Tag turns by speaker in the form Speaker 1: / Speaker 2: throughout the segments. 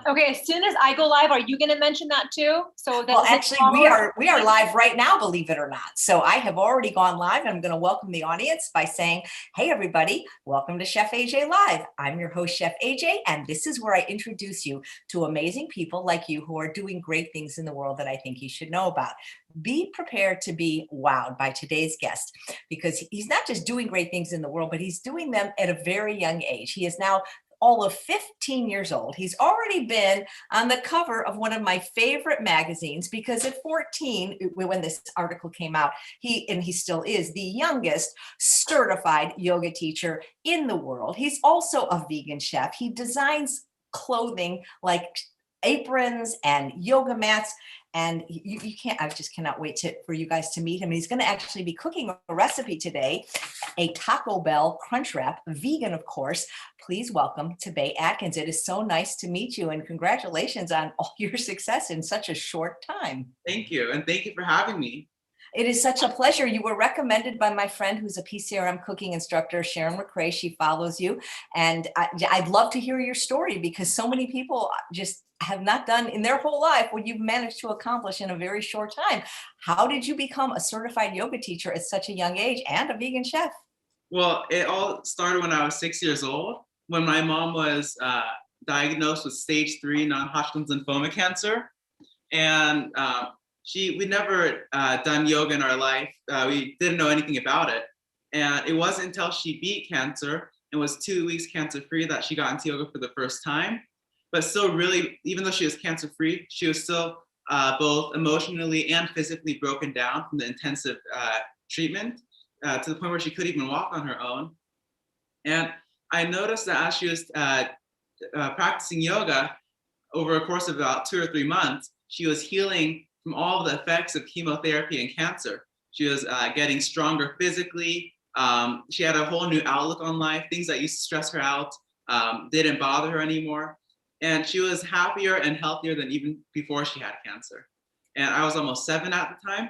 Speaker 1: Okay, as soon as I go live, are you going to mention that too? So that
Speaker 2: Well, actually, we are live right now, believe it or not. So I have already gone live, and I'm going to welcome the audience by saying, hey, everybody, welcome to Chef AJ Live. I'm your host, Chef AJ, and this is where I introduce you to amazing people like you who are doing great things in the world that I think you should know about. Be prepared to be wowed by today's guest, because he's not just doing great things in the world, but he's doing them at a very young age. He is now all of 15 years old. He's already been on the cover of one of my favorite magazines, because at 14, when this article came out, he still is the youngest certified yoga teacher in the world. He's also a vegan chef. He designs clothing like aprons and yoga mats. And you can't, I just cannot wait for you guys to meet him. He's going to actually be cooking a recipe today, a Taco Bell Crunchwrap, vegan, of course. Please welcome Tabay Atkins. It is so nice to meet you, and congratulations on all your success in such a short time.
Speaker 3: Thank you. And thank you for having me.
Speaker 2: It is such a pleasure. You were recommended by my friend who's a PCRM cooking instructor, Sharon McRae. She follows you. And I'd love to hear your story, because so many people just have not done in their whole life what you've managed to accomplish in a very short time. How did you become a certified yoga teacher at such a young age and a vegan chef?
Speaker 3: Well, it all started when I was 6 years old, when my mom was diagnosed with stage 3 non-Hodgkin's lymphoma cancer. And we'd never done yoga in our life. We didn't know anything about it. And it wasn't until she beat cancer and was 2 weeks cancer-free that she got into yoga for the first time. But still, really, even though she was cancer-free, she was still both emotionally and physically broken down from the intensive treatment to the point where she couldn't even walk on her own. And I noticed that as she was practicing yoga over a course of about 2 or 3 months, she was healing from all of the effects of chemotherapy and cancer. She was getting stronger physically. She had a whole new outlook on life. Things that used to stress her out didn't bother her anymore. And she was happier and healthier than even before she had cancer. And I was almost 7 at the time.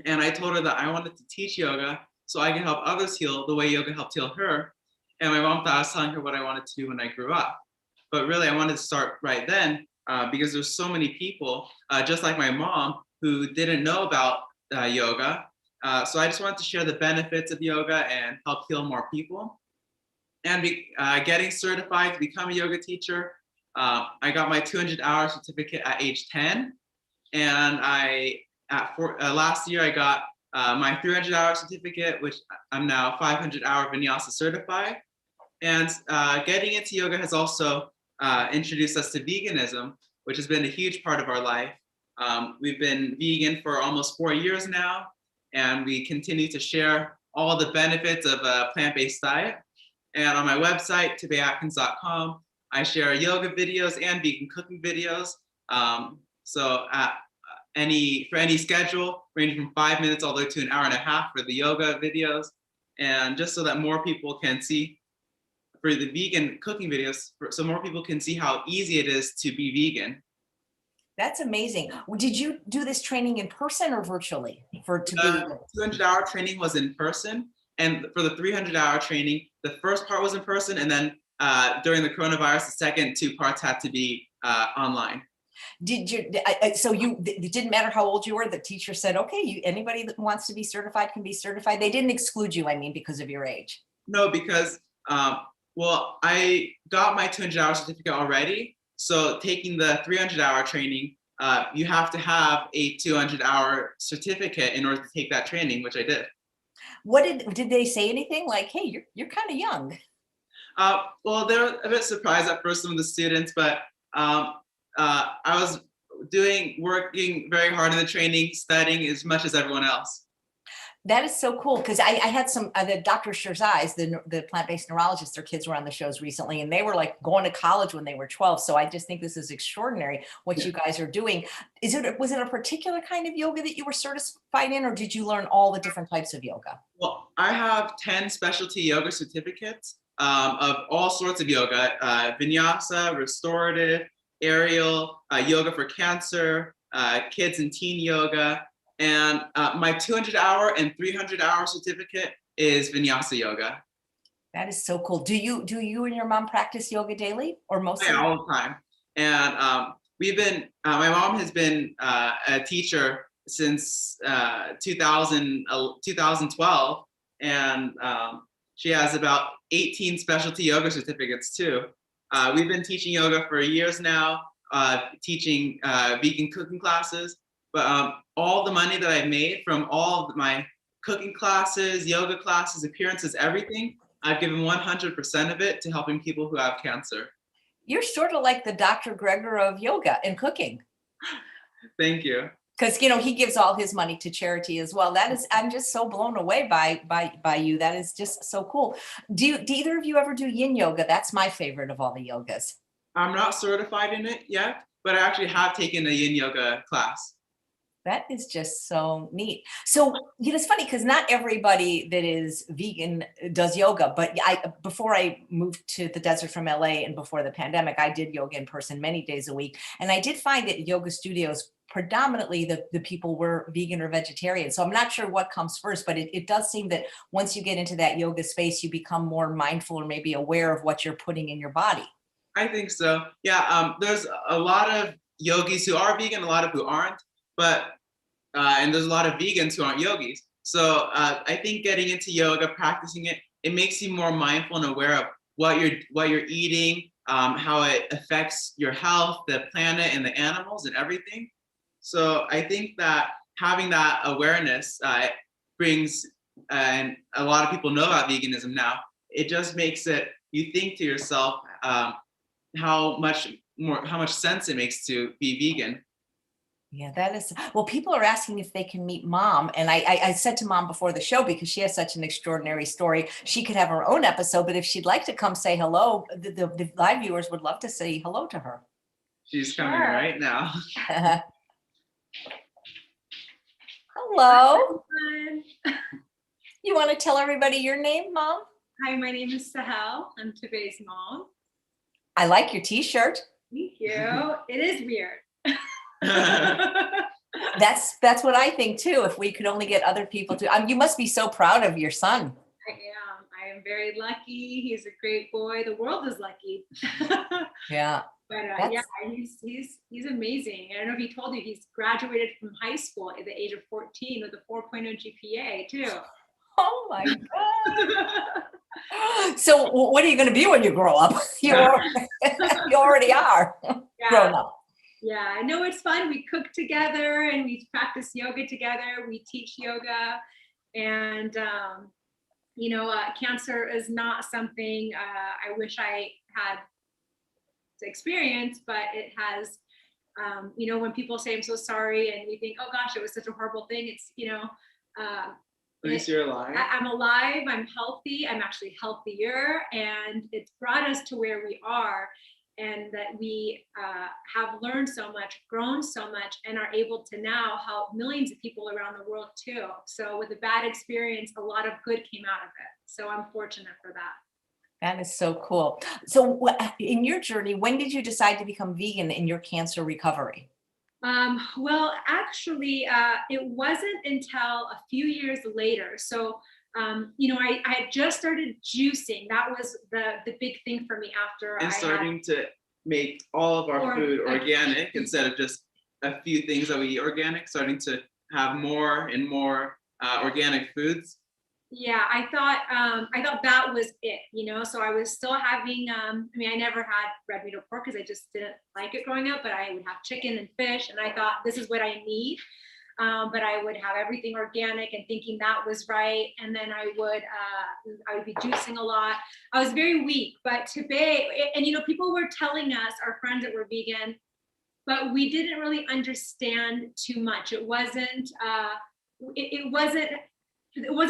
Speaker 3: And I told her that I wanted to teach yoga so I can help others heal the way yoga helped heal her. And my mom thought I was telling her what I wanted to do when I grew up. But really, I wanted to start right then because there's so many people, just like my mom, who didn't know about yoga. So I just wanted to share the benefits of yoga and help heal more people. And getting certified to become a yoga teacher, I got my 200-hour certificate at age 10. And last year, I got my 300-hour certificate, which I'm now 500-hour Vinyasa certified. And getting into yoga has also introduced us to veganism, which has been a huge part of our life. We've been vegan for almost 4 years now, and we continue to share all the benefits of a plant-based diet. And on my website, tabayatkins.com, I share yoga videos and vegan cooking videos. So for any schedule, ranging from 5 minutes all the way to an hour and a half for the yoga videos. And just so that more people can see, for the vegan cooking videos, so more people can see how easy it is to be vegan.
Speaker 2: That's amazing. Did you do this training in person or virtually?
Speaker 3: The 200-hour training was in person. And for the 300-hour training, the first part was in person. And then during the coronavirus, the second 2 parts had to be online. It didn't matter how old you were, the teacher said, okay, anybody that wants to be certified can be certified. They didn't exclude you, I mean, because of your age. No, because, I got my 200-hour certificate already. So taking the 300-hour training, you have to have a 200-hour certificate in order to take that training, which I did.
Speaker 2: What did they say anything like, hey, you're kind of young?
Speaker 3: Well, they were a bit surprised at first, some of the students, but I was working very hard in the training, studying as much as everyone else.
Speaker 2: That is so cool, because I had some the Dr. Shirzai's, the plant-based neurologist. Their kids were on the shows recently, and they were like going to college when they were 12. So I just think this is extraordinary what you guys are doing. Was it a particular kind of yoga that you were certified in, or did you learn all the different types of yoga?
Speaker 3: Well, I have 10 specialty yoga certificates of all sorts of yoga: Vinyasa, restorative, aerial, yoga for cancer, kids and teen yoga. And my 200-hour and 300-hour certificate is Vinyasa yoga.
Speaker 2: That is so cool. Do you and your mom practice yoga daily or mostly?
Speaker 3: Yeah, all the time. And my mom has been a teacher since 2012, and she has about 18 specialty yoga certificates too. We've been teaching yoga for years now, teaching vegan cooking classes, but all the money that I've made from all of my cooking classes, yoga classes, appearances, everything, I've given 100% of it to helping people who have cancer.
Speaker 2: You're sort of like the Dr. Greger of yoga and cooking.
Speaker 3: Thank you.
Speaker 2: Because he gives all his money to charity as well. I'm just so blown away by you. That is just so cool. Do either of you ever do yin yoga? That's my favorite of all the yogas.
Speaker 3: I'm not certified in it yet, but I actually have taken a yin yoga class.
Speaker 2: That is just so neat. So, it's funny because not everybody that is vegan does yoga, but before I moved to the desert from LA and before the pandemic, I did yoga in person many days a week. And I did find that yoga studios, predominantly the people were vegan or vegetarian. So I'm not sure what comes first, but it does seem that once you get into that yoga space, you become more mindful or maybe aware of what you're putting in your body.
Speaker 3: I think so. Yeah, there's a lot of yogis who are vegan, a lot of who aren't. But and there's a lot of vegans who aren't yogis. So I think getting into yoga, practicing it, it makes you more mindful and aware of what you're eating, how it affects your health, the planet, and the animals and everything. So I think that having that awareness brings, and a lot of people know about veganism now. It just makes it, you think to yourself how much sense it makes to be vegan.
Speaker 2: Yeah, that is, well, people are asking if they can meet Mom. And I said to Mom before the show, because she has such an extraordinary story, she could have her own episode, but if she'd like to come say hello, the live viewers would love to say hello to her.
Speaker 3: She's coming right now.
Speaker 2: Hello. You want to tell everybody your name, Mom?
Speaker 4: Hi, my name is Sahel. I'm Tabay's mom.
Speaker 2: I like your t-shirt.
Speaker 4: Thank you. It is weird.
Speaker 2: That's what I think too. If we could only get other people to, you must be so proud of your son.
Speaker 4: I am very lucky. He's a great boy. The world is lucky.
Speaker 2: Yeah.
Speaker 4: But he's amazing. I don't know if he told you, he's graduated from high school at the age of 14 with a 4.0 GPA too.
Speaker 2: Oh my God. So what are you going to be when you grow up? You already are grown up.
Speaker 4: Yeah, I know it's fun. We cook together and we practice yoga together. We teach yoga, and cancer is not something I wish I had to experience, but it has. When people say I'm so sorry, and we think, oh gosh, it was such a horrible thing. It's
Speaker 3: At least you're alive.
Speaker 4: I'm alive. I'm healthy. I'm actually healthier, and it's brought us to where we are. And that we have learned so much, grown so much, and are able to now help millions of people around the world too. So with a bad experience, a lot of good came out of it. So I'm fortunate for that.
Speaker 2: That is so cool. So in your journey, when did you decide to become vegan in your cancer recovery?
Speaker 4: Well, actually, it wasn't until a few years later. So I had just started juicing. That was the big thing for me after
Speaker 3: starting to make all of our food organic instead of just a few things that we eat organic, starting to have more and more organic foods.
Speaker 4: Yeah, I thought that was it, so I was still having, I never had red meat or pork because I just didn't like it growing up, but I would have chicken and fish, and I thought this is what I need. But I would have everything organic and thinking that was right. And then I would be juicing a lot. I was very weak, but today, and people were telling us, our friends that were vegan, but we didn't really understand too much. It wasn't a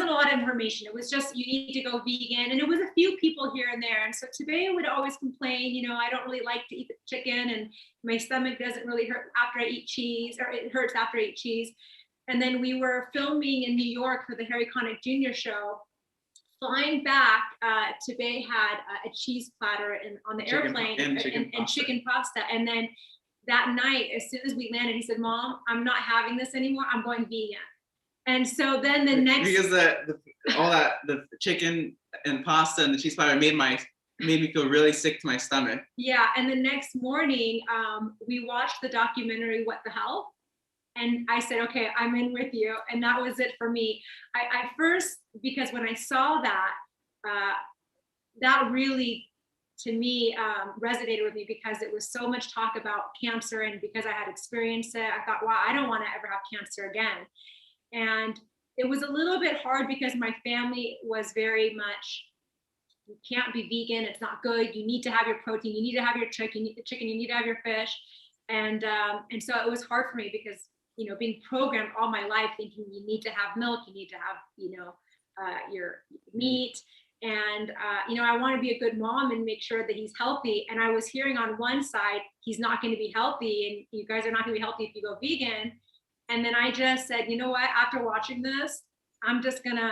Speaker 4: lot of information. It was just, you need to go vegan. And it was a few people here and there. And so Tabay would always complain, I don't really like to eat the chicken, and my stomach doesn't really hurt after I eat cheese, or it hurts after I eat cheese. And then we were filming in New York for the Harry Connick Jr. show. Flying back, Tabay had a cheese platter on the airplane and chicken pasta. And then that night, as soon as we landed, he said, "Mom, I'm not having this anymore. I'm going vegan." And so then the next,
Speaker 3: because the chicken and pasta and the cheese platter made my made me feel really sick to my stomach.
Speaker 4: Yeah, and the next morning, we watched the documentary What the Hell? And I said, okay, I'm in with you. And that was it for me. I first, because when I saw that, that really, to me, resonated with me because it was so much talk about cancer. And because I had experienced it, I thought, wow, I don't want to ever have cancer again. And it was a little bit hard because my family was very much, you can't be vegan, it's not good, you need to have your protein, you need to have your chicken, you need to have your fish. And so it was hard for me because, you know, being programmed all my life thinking you need to have milk, you need to have, you know, your meat. And, you know, I want to be a good mom and make sure that he's healthy. And I was hearing on one side, he's not going to be healthy and you guys are not going to be healthy if you go vegan. And then I just said, you know what, after watching this, I'm just going to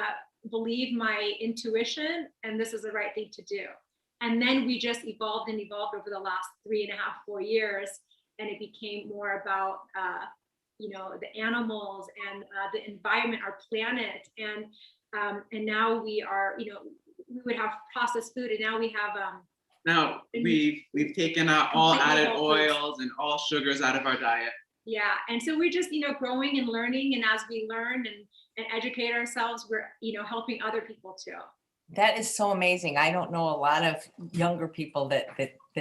Speaker 4: believe my intuition and this is the right thing to do. And then we just evolved and evolved over the last 3.5, 4 years. And it became more about, you know, the animals and the environment, our planet. And now we are, you know, we would have processed food and now we have
Speaker 3: now we've taken out all added oils and all sugars out of our diet.
Speaker 4: Yeah, and so we're just, you know, growing and learning, and as we learn and educate ourselves, we're, you know, helping other people too.
Speaker 2: That is so amazing. I don't know a lot of younger people that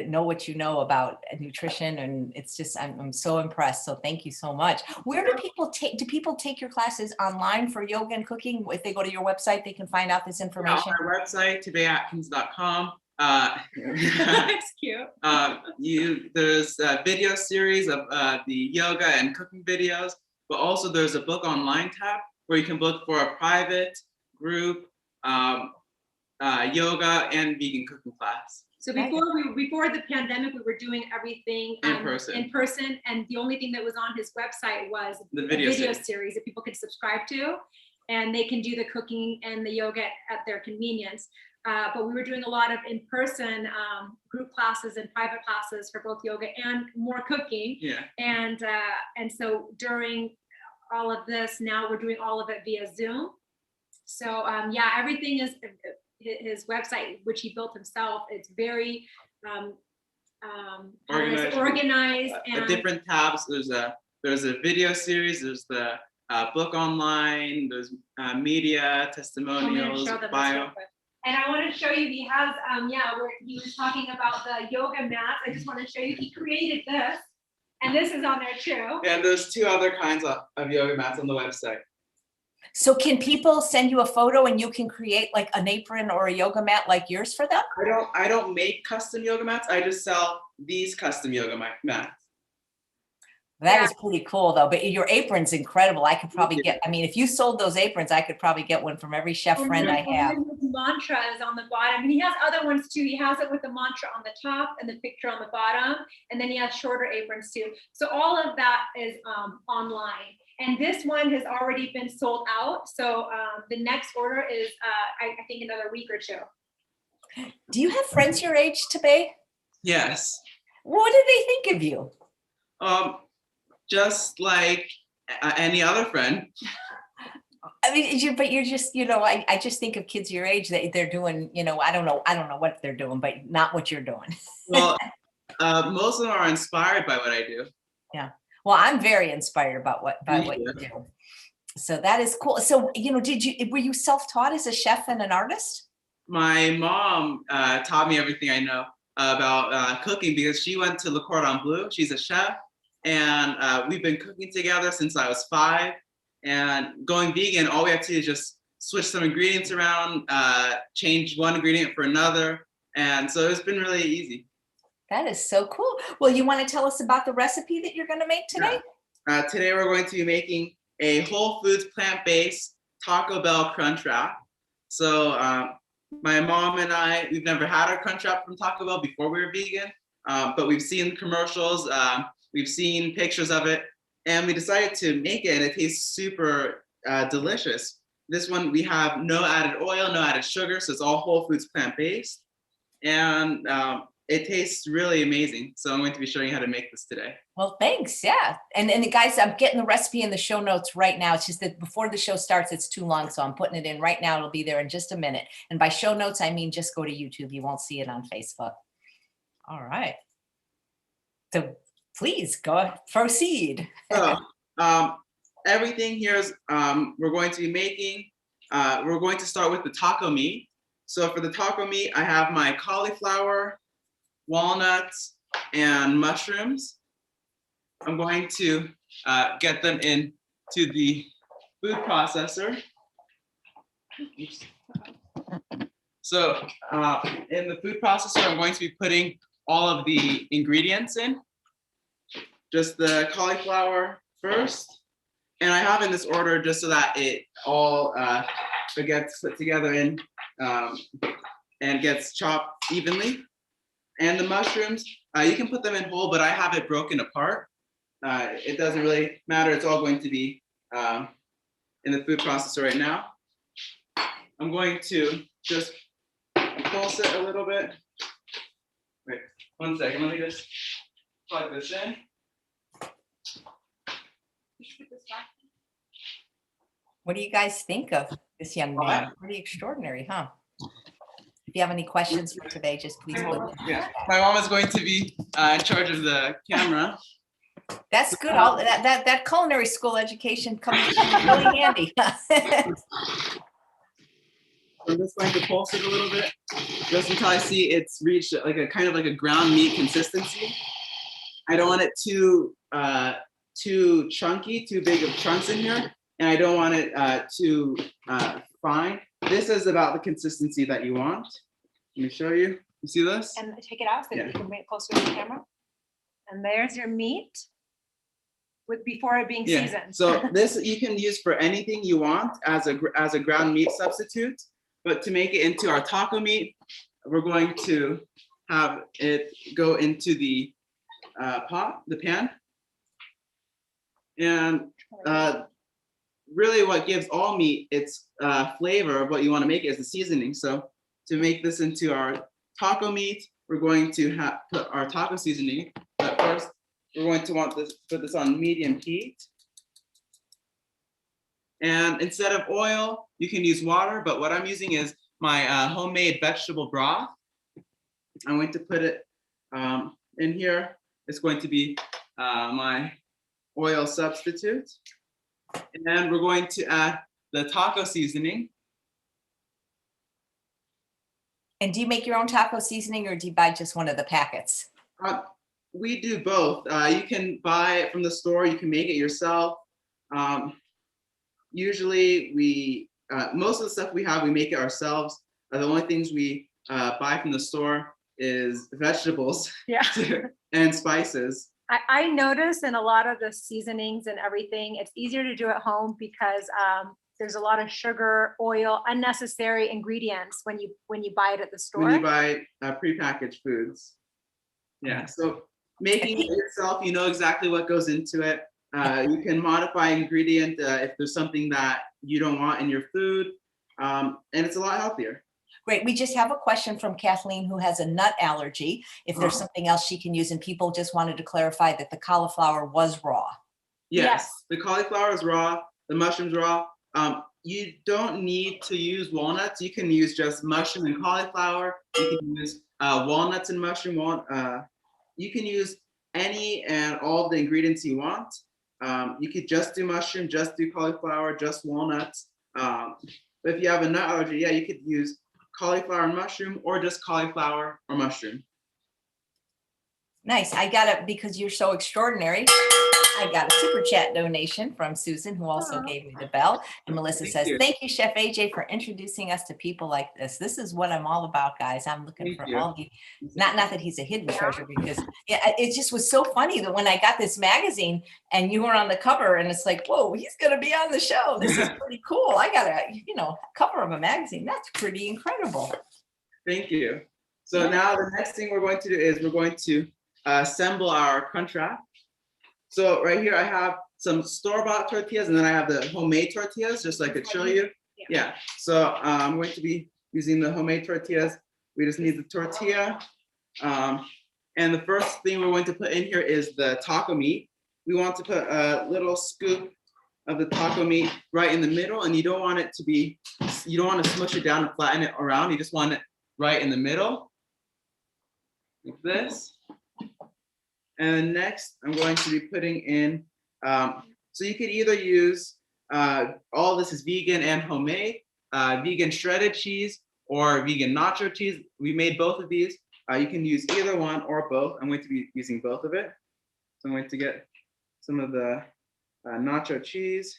Speaker 2: know what you know about nutrition, and it's just, I'm so impressed. So thank you so much. Where do people take your classes online for yoga and cooking? If they go to your website, they can find out this information.
Speaker 3: On our website, tabayatkins.com.
Speaker 4: That's cute.
Speaker 3: There's a video series of the yoga and cooking videos, but also there's a book online tab where you can book for a private group yoga and vegan cooking class.
Speaker 4: So before the pandemic, we were doing everything in person, and the only thing that was on his website was
Speaker 3: the video
Speaker 4: series that people could subscribe to, and they can do the cooking and the yoga at their convenience. But we were doing a lot of in-person group classes and private classes for both yoga and more cooking.
Speaker 3: Yeah.
Speaker 4: And so during all of this, now we're doing all of it via Zoom. So yeah, everything is his website, which he built himself. It's very organized and
Speaker 3: different tabs. There's a video series. There's the book online. There's media, testimonials, bio.
Speaker 4: And I want to show you, he has, where he was talking about the yoga mat. I just want to show you, he created this, and this is on there too.
Speaker 3: And there's 2 other kinds of yoga mats on the website.
Speaker 2: So can people send you a photo and you can create like an apron or a yoga mat like yours for them?
Speaker 3: I don't make custom yoga mats. I just sell these custom yoga mats.
Speaker 2: That is pretty cool though, but your apron's incredible. I could probably get, I mean, if you sold those aprons, I could probably get one from every chef friend I have.
Speaker 4: His mantra is on the bottom, and he has other ones too. He has it with the mantra on the top and the picture on the bottom, and then he has shorter aprons too. So all of that is online. And this one has already been sold out. So the next order is, I think, another week or 2.
Speaker 2: Do you have friends your age, Tabay?
Speaker 3: Yes.
Speaker 2: What do they think of you?
Speaker 3: Just like any other friend.
Speaker 2: I mean, but you're just, you know, I just think of kids your age that they're doing, you know, I don't know what they're doing, but not what you're doing.
Speaker 3: Well, most of them are inspired by what I do.
Speaker 2: Yeah. Well, I'm very inspired by what you do. So that is cool. So, you know, were you self-taught as a chef and an artist?
Speaker 3: My mom taught me everything I know about cooking because she went to Le Cordon Bleu. She's a chef, and we've been cooking together since I was 5. And going vegan, all we have to do is just switch some ingredients around, change one ingredient for another. And so it's been really easy.
Speaker 2: That is so cool. Well, you want to tell us about the recipe that you're going to make today?
Speaker 3: Yeah. Today we're going to be making a whole foods plant-based Taco Bell Crunchwrap. So my mom and I, we've never had a Crunchwrap from Taco Bell before we were vegan, but we've seen commercials, we've seen pictures of it, and we decided to make it, and it tastes super delicious. This one, we have no added oil, no added sugar, so it's all whole foods plant-based. And it tastes really amazing. So I'm going to be showing you how to make this today.
Speaker 2: Well, thanks. Yeah. And guys, I'm getting the recipe in the show notes right now. It's just that before the show starts, it's too long. So I'm putting it in right now. It'll be there in just a minute. And by show notes, I mean, just go to YouTube. You won't see it on Facebook. All right. So please go proceed.
Speaker 3: So everything here is, we're going to be making, we're going to start with the taco meat. So for the taco meat, I have my cauliflower, walnuts, and mushrooms. I'm going to get them into the food processor. Oops. So in the food processor, I'm going to be putting all of the ingredients in. Just the cauliflower first. And I have in this order just so that it all gets put together in and gets chopped evenly. And the mushrooms, you can put them in whole, but I have it broken apart. It doesn't really matter. It's all going to be in the food processor right now. I'm going to just pulse it a little bit. Wait, 1 second. Let me just plug this in.
Speaker 2: What do you guys think of this young man? Pretty extraordinary, huh? If you have any questions for today, just please put them.
Speaker 3: Yeah, my mom is going to be in charge of the camera.
Speaker 2: That's good. All that culinary school education comes really handy.
Speaker 3: I'm just going to pulse it a little bit, just until I see it's reached like a kind of like a ground meat consistency. I don't want it too chunky, too big of chunks in here, and I don't want it too fine. This is about the consistency that you want. Let me show you. You see this?
Speaker 1: And take it out so that you can bring it closer to the camera. And there's your meat with before it being seasoned.
Speaker 3: So this you can use for anything you want as a ground meat substitute. But to make it into our taco meat, we're going to have it go into the pan. And really what gives all meat its flavor of what you want to make is the seasoning. So to make this into our taco meat, we're going to put our taco seasoning. But first, we're going to put this on medium heat. And instead of oil, you can use water, but what I'm using is my homemade vegetable broth. I'm going to put it in here. It's going to be my oil substitute. And then we're going to add the taco seasoning.
Speaker 2: And do you make your own taco seasoning or do you buy just one of the packets?
Speaker 3: We do both. You can buy it from the store. You can make it yourself. Usually most of the stuff we have, we make it ourselves. The only things we buy from the store is vegetables and spices.
Speaker 1: I notice in a lot of the seasonings and everything, it's easier to do at home because there's a lot of sugar, oil, unnecessary ingredients when you buy it at the store.
Speaker 3: When you buy prepackaged foods. Yeah, so making it yourself, you know exactly what goes into it. You can modify ingredient if there's something that you don't want in your food, and it's a lot healthier.
Speaker 2: Great. We just have a question from Kathleen who has a nut allergy. If there's something else she can use, and people just wanted to clarify that the cauliflower was raw.
Speaker 3: Yes. The cauliflower is raw, the mushrooms raw. You don't need to use walnuts. You can use just mushroom and cauliflower. You can use walnuts and mushroom. You can use any and all of the ingredients you want. You could just do mushroom, just do cauliflower, just walnuts. But if you have a nut allergy, yeah, you could use cauliflower and mushroom or just cauliflower or mushroom.
Speaker 2: Nice. I got it because you're so extraordinary. I got a super chat donation from Susan, who also gave me the bell. And Melissa says, thank you, Chef AJ, for introducing us to people like this. This is what I'm all about, guys. I'm looking for all of you. Not that he's a hidden treasure, because it just was so funny that when I got this magazine and you were on the cover and it's like, whoa, he's going to be on the show. This is pretty cool. I got a, cover of a magazine. That's pretty incredible.
Speaker 3: Thank you. So now the next thing we're going to do is we're going to assemble our Crunchwrap. So right here I have some store-bought tortillas and then I have the homemade tortillas, just like I could show you. Yeah. So I'm going to be using the homemade tortillas. We just need the tortilla And the first thing we're going to put in here is the taco meat. We want to put a little scoop of the taco meat right in the middle, and you don't want it to be, you don't want to smush it down and flatten it around. You just want it right in the middle, like this. And next, I'm going to be putting in, so you could either use, all this is vegan and homemade, vegan shredded cheese or vegan nacho cheese. We made both of these. You can use either one or both. I'm going to be using both of it. So I'm going to get some of the nacho cheese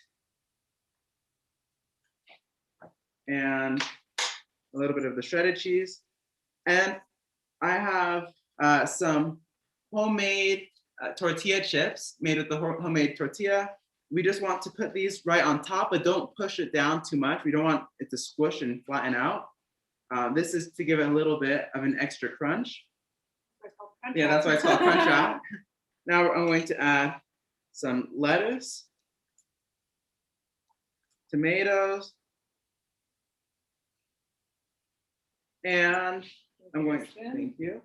Speaker 3: and a little bit of the shredded cheese. And I have some homemade tortilla chips made with the homemade tortilla. We just want to put these right on top, but don't push it down too much. We don't want it to squish and flatten out. This is to give it a little bit of an extra crunch. Yeah, that's why it's called Crunchwrap. Now I'm going to add some lettuce, tomatoes, and I'm going to, thank you,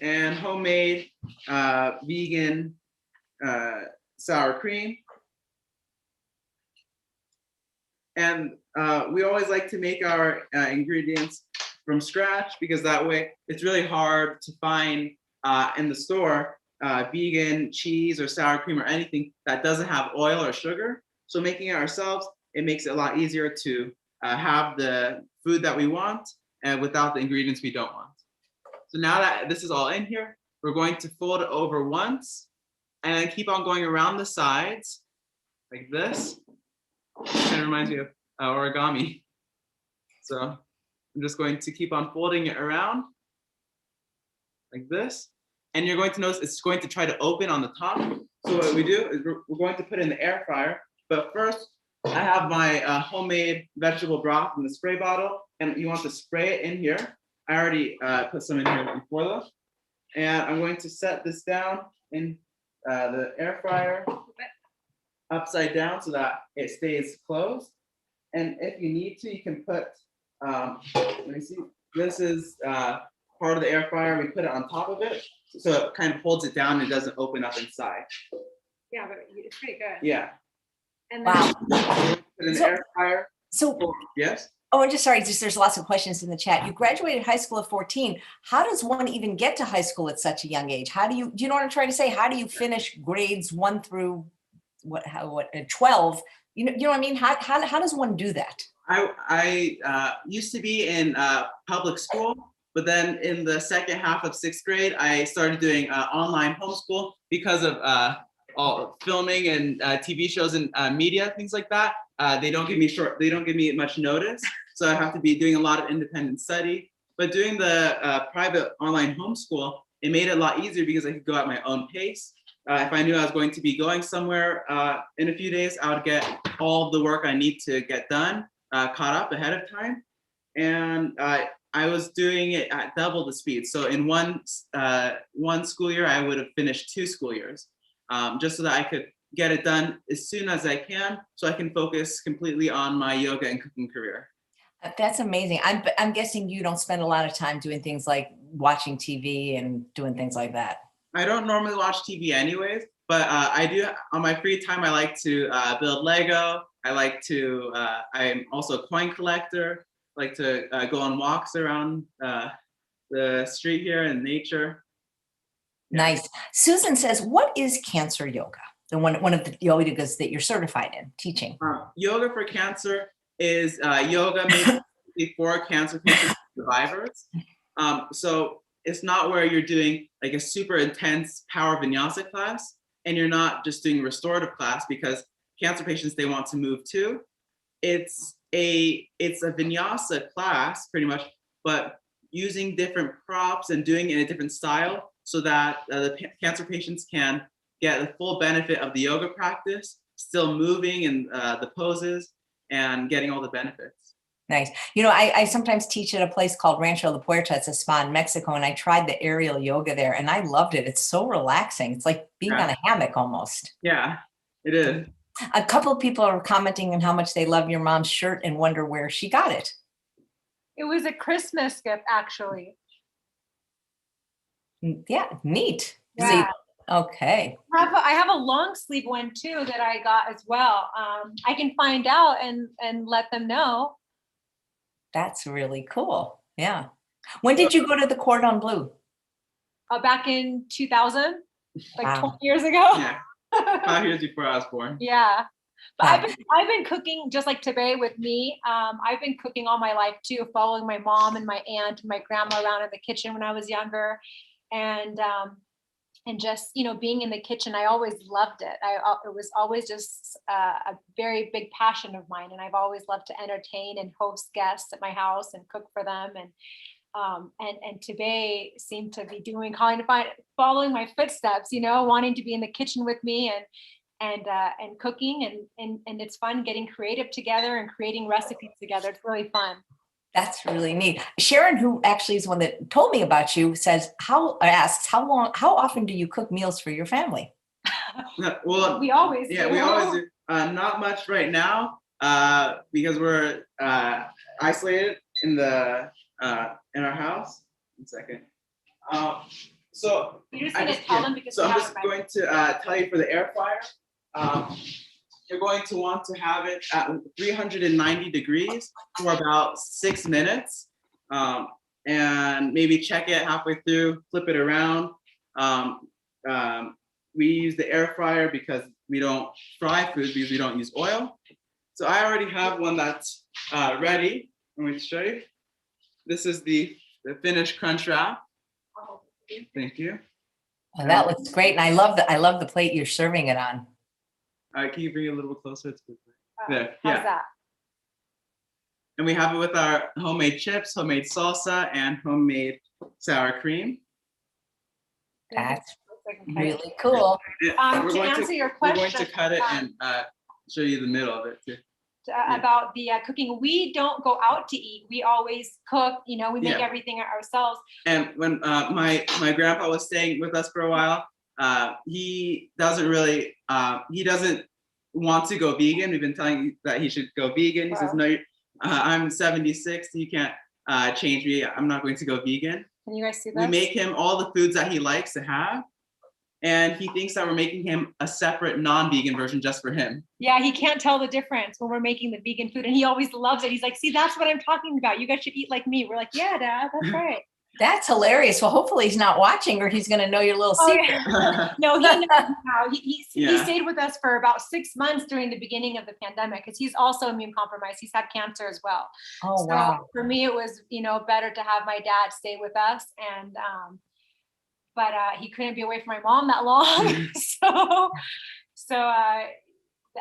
Speaker 3: and homemade vegan sour cream. And we always like to make our ingredients from scratch, because that way it's really hard to find in the store vegan cheese or sour cream or anything that doesn't have oil or sugar. So making it ourselves, it makes it a lot easier to have the food that we want and without the ingredients we don't want. So now that this is all in here, we're going to fold it over once and keep on going around the sides like this. Kind of reminds me of origami. So I'm just going to keep on folding it around like this. And you're going to notice it's going to try to open on the top. So what we do is we're going to put it in the air fryer. But first, I have my homemade vegetable broth in the spray bottle, and you want to spray it in here. I already put some in here before though. And I'm going to set this down in the air fryer upside down so that it stays closed. And if you need to, you can put, let me see, this is part of the air fryer. We put it on top of it, so it kind of holds it down and doesn't open up inside.
Speaker 4: Yeah, but it's pretty good.
Speaker 3: Yeah.
Speaker 4: And
Speaker 2: Wow.
Speaker 3: Put it in the air fryer.
Speaker 2: So,
Speaker 3: Yes?
Speaker 2: oh, I'm just sorry, just there's lots of questions in the chat. You graduated high school at 14. How does one even get to high school at such a young age? Do you know what I'm trying to say? How do you finish grades 1 through 12? You know what I mean? How does one do that?
Speaker 3: I used to be in public school, but then in the second half of 6th grade, I started doing online homeschool because of all filming and TV shows and media, things like that. They don't give me much notice. So I have to be doing a lot of independent study. But doing the private online homeschool, it made it a lot easier because I could go at my own pace. If I knew I was going to be going somewhere in a few days, I would get all the work I need to get done, caught up ahead of time. And I was doing it at double the speed. So in one school year, I would have finished 2 school years, just so that I could get it done as soon as I can, so I can focus completely on my yoga and cooking career.
Speaker 2: That's amazing. I'm guessing you don't spend a lot of time doing things like watching TV and doing things like that.
Speaker 3: I don't normally watch TV anyways, but I do on my free time. I like to build Lego. I like to, I'm also a coin collector. I like to go on walks around the street here in nature. Yeah.
Speaker 2: Nice. Susan says, what is cancer yoga? The one of the yogas that you're certified in teaching.
Speaker 3: Yoga for cancer is yoga made for cancer patient survivors. So it's not where you're doing like a super intense power vinyasa class, and you're not just doing restorative class, because cancer patients, they want to move too. It's a vinyasa class pretty much, but using different props and doing it in a different style so that the cancer patients can get the full benefit of the yoga practice, still moving in the poses and getting all the benefits.
Speaker 2: Nice. You know, I sometimes teach at a place called Rancho La Puerta. It's a spa in Mexico. And I tried the aerial yoga there and I loved it. It's so relaxing. It's like being on a hammock almost.
Speaker 3: Yeah, it is.
Speaker 2: A couple of people are commenting on how much they love your mom's shirt and wonder where she got it.
Speaker 1: It was a Christmas gift, actually.
Speaker 2: Yeah, neat. So
Speaker 1: Yeah.
Speaker 2: okay.
Speaker 1: I have a long sleeve one too that I got as well. I can find out and let them know.
Speaker 2: That's really cool. Yeah. When did you go to the Cordon Bleu?
Speaker 1: Back in 2000, like
Speaker 2: Wow.
Speaker 1: 20 years ago.
Speaker 3: Yeah, 5 years before I was born.
Speaker 1: Yeah. But
Speaker 2: Wow.
Speaker 1: I've been cooking just like Tabay with me. I've been cooking all my life too, following my mom and my aunt and my grandma around in the kitchen when I was younger. And just, being in the kitchen, I always loved it. It was always just a very big passion of mine. And I've always loved to entertain and host guests at my house and cook for them. And Tabay seemed to be following my footsteps, wanting to be in the kitchen with me and cooking and it's fun getting creative together and creating recipes together. It's really fun.
Speaker 2: That's really neat. Sharon, who actually is one that told me about you, asks how often do you cook meals for your family?
Speaker 3: Well,
Speaker 1: we always
Speaker 3: yeah,
Speaker 1: do.
Speaker 3: we always do. Not much right now because we're isolated in our house. 1 second. So
Speaker 1: You're just gonna tell them because
Speaker 3: so
Speaker 1: we
Speaker 3: I'm
Speaker 1: have
Speaker 3: just
Speaker 1: a
Speaker 3: going to tell you for the air fryer. You're going to want to have it at 390 degrees for about 6 minutes, and maybe check it halfway through, flip it around. We use the air fryer because we don't fry food because we don't use oil. So I already have one that's ready. I'm going to show you. This is the finished Crunchwrap. Thank you.
Speaker 2: Oh, that looks great, and I love the plate you're serving it on.
Speaker 3: Can you bring it a little closer?
Speaker 1: How's
Speaker 3: Yeah.
Speaker 1: that?
Speaker 3: And we have it with our homemade chips, homemade salsa, and homemade sour cream.
Speaker 2: That's really cool.
Speaker 1: To answer your question,
Speaker 3: we're going to cut it and show you the middle of it too.
Speaker 1: About the cooking, we don't go out to eat. We always cook. We make everything ourselves.
Speaker 3: And when my grandpa was staying with us for a while, he doesn't want to go vegan. We've been telling you that he should go vegan. He says, no, I'm 76. You can't change me. I'm not going to go vegan.
Speaker 1: Can you guys see this?
Speaker 3: We make him all the foods that he likes to have. And he thinks that we're making him a separate non-vegan version just for him.
Speaker 1: Yeah, he can't tell the difference when we're making the vegan food. And he always loves it. He's like, see, that's what I'm talking about. You guys should eat like me. We're like, yeah, Dad, that's right.
Speaker 2: That's hilarious. Well, hopefully he's not watching or he's going to know your little secret.
Speaker 1: Yeah. No, he knows now. He stayed with us for about 6 months during the beginning of the pandemic because he's also immune compromised. He's had cancer as well.
Speaker 2: Oh, wow.
Speaker 1: For me, it was, better to have my dad stay with us. And, but he couldn't be away from my mom that long.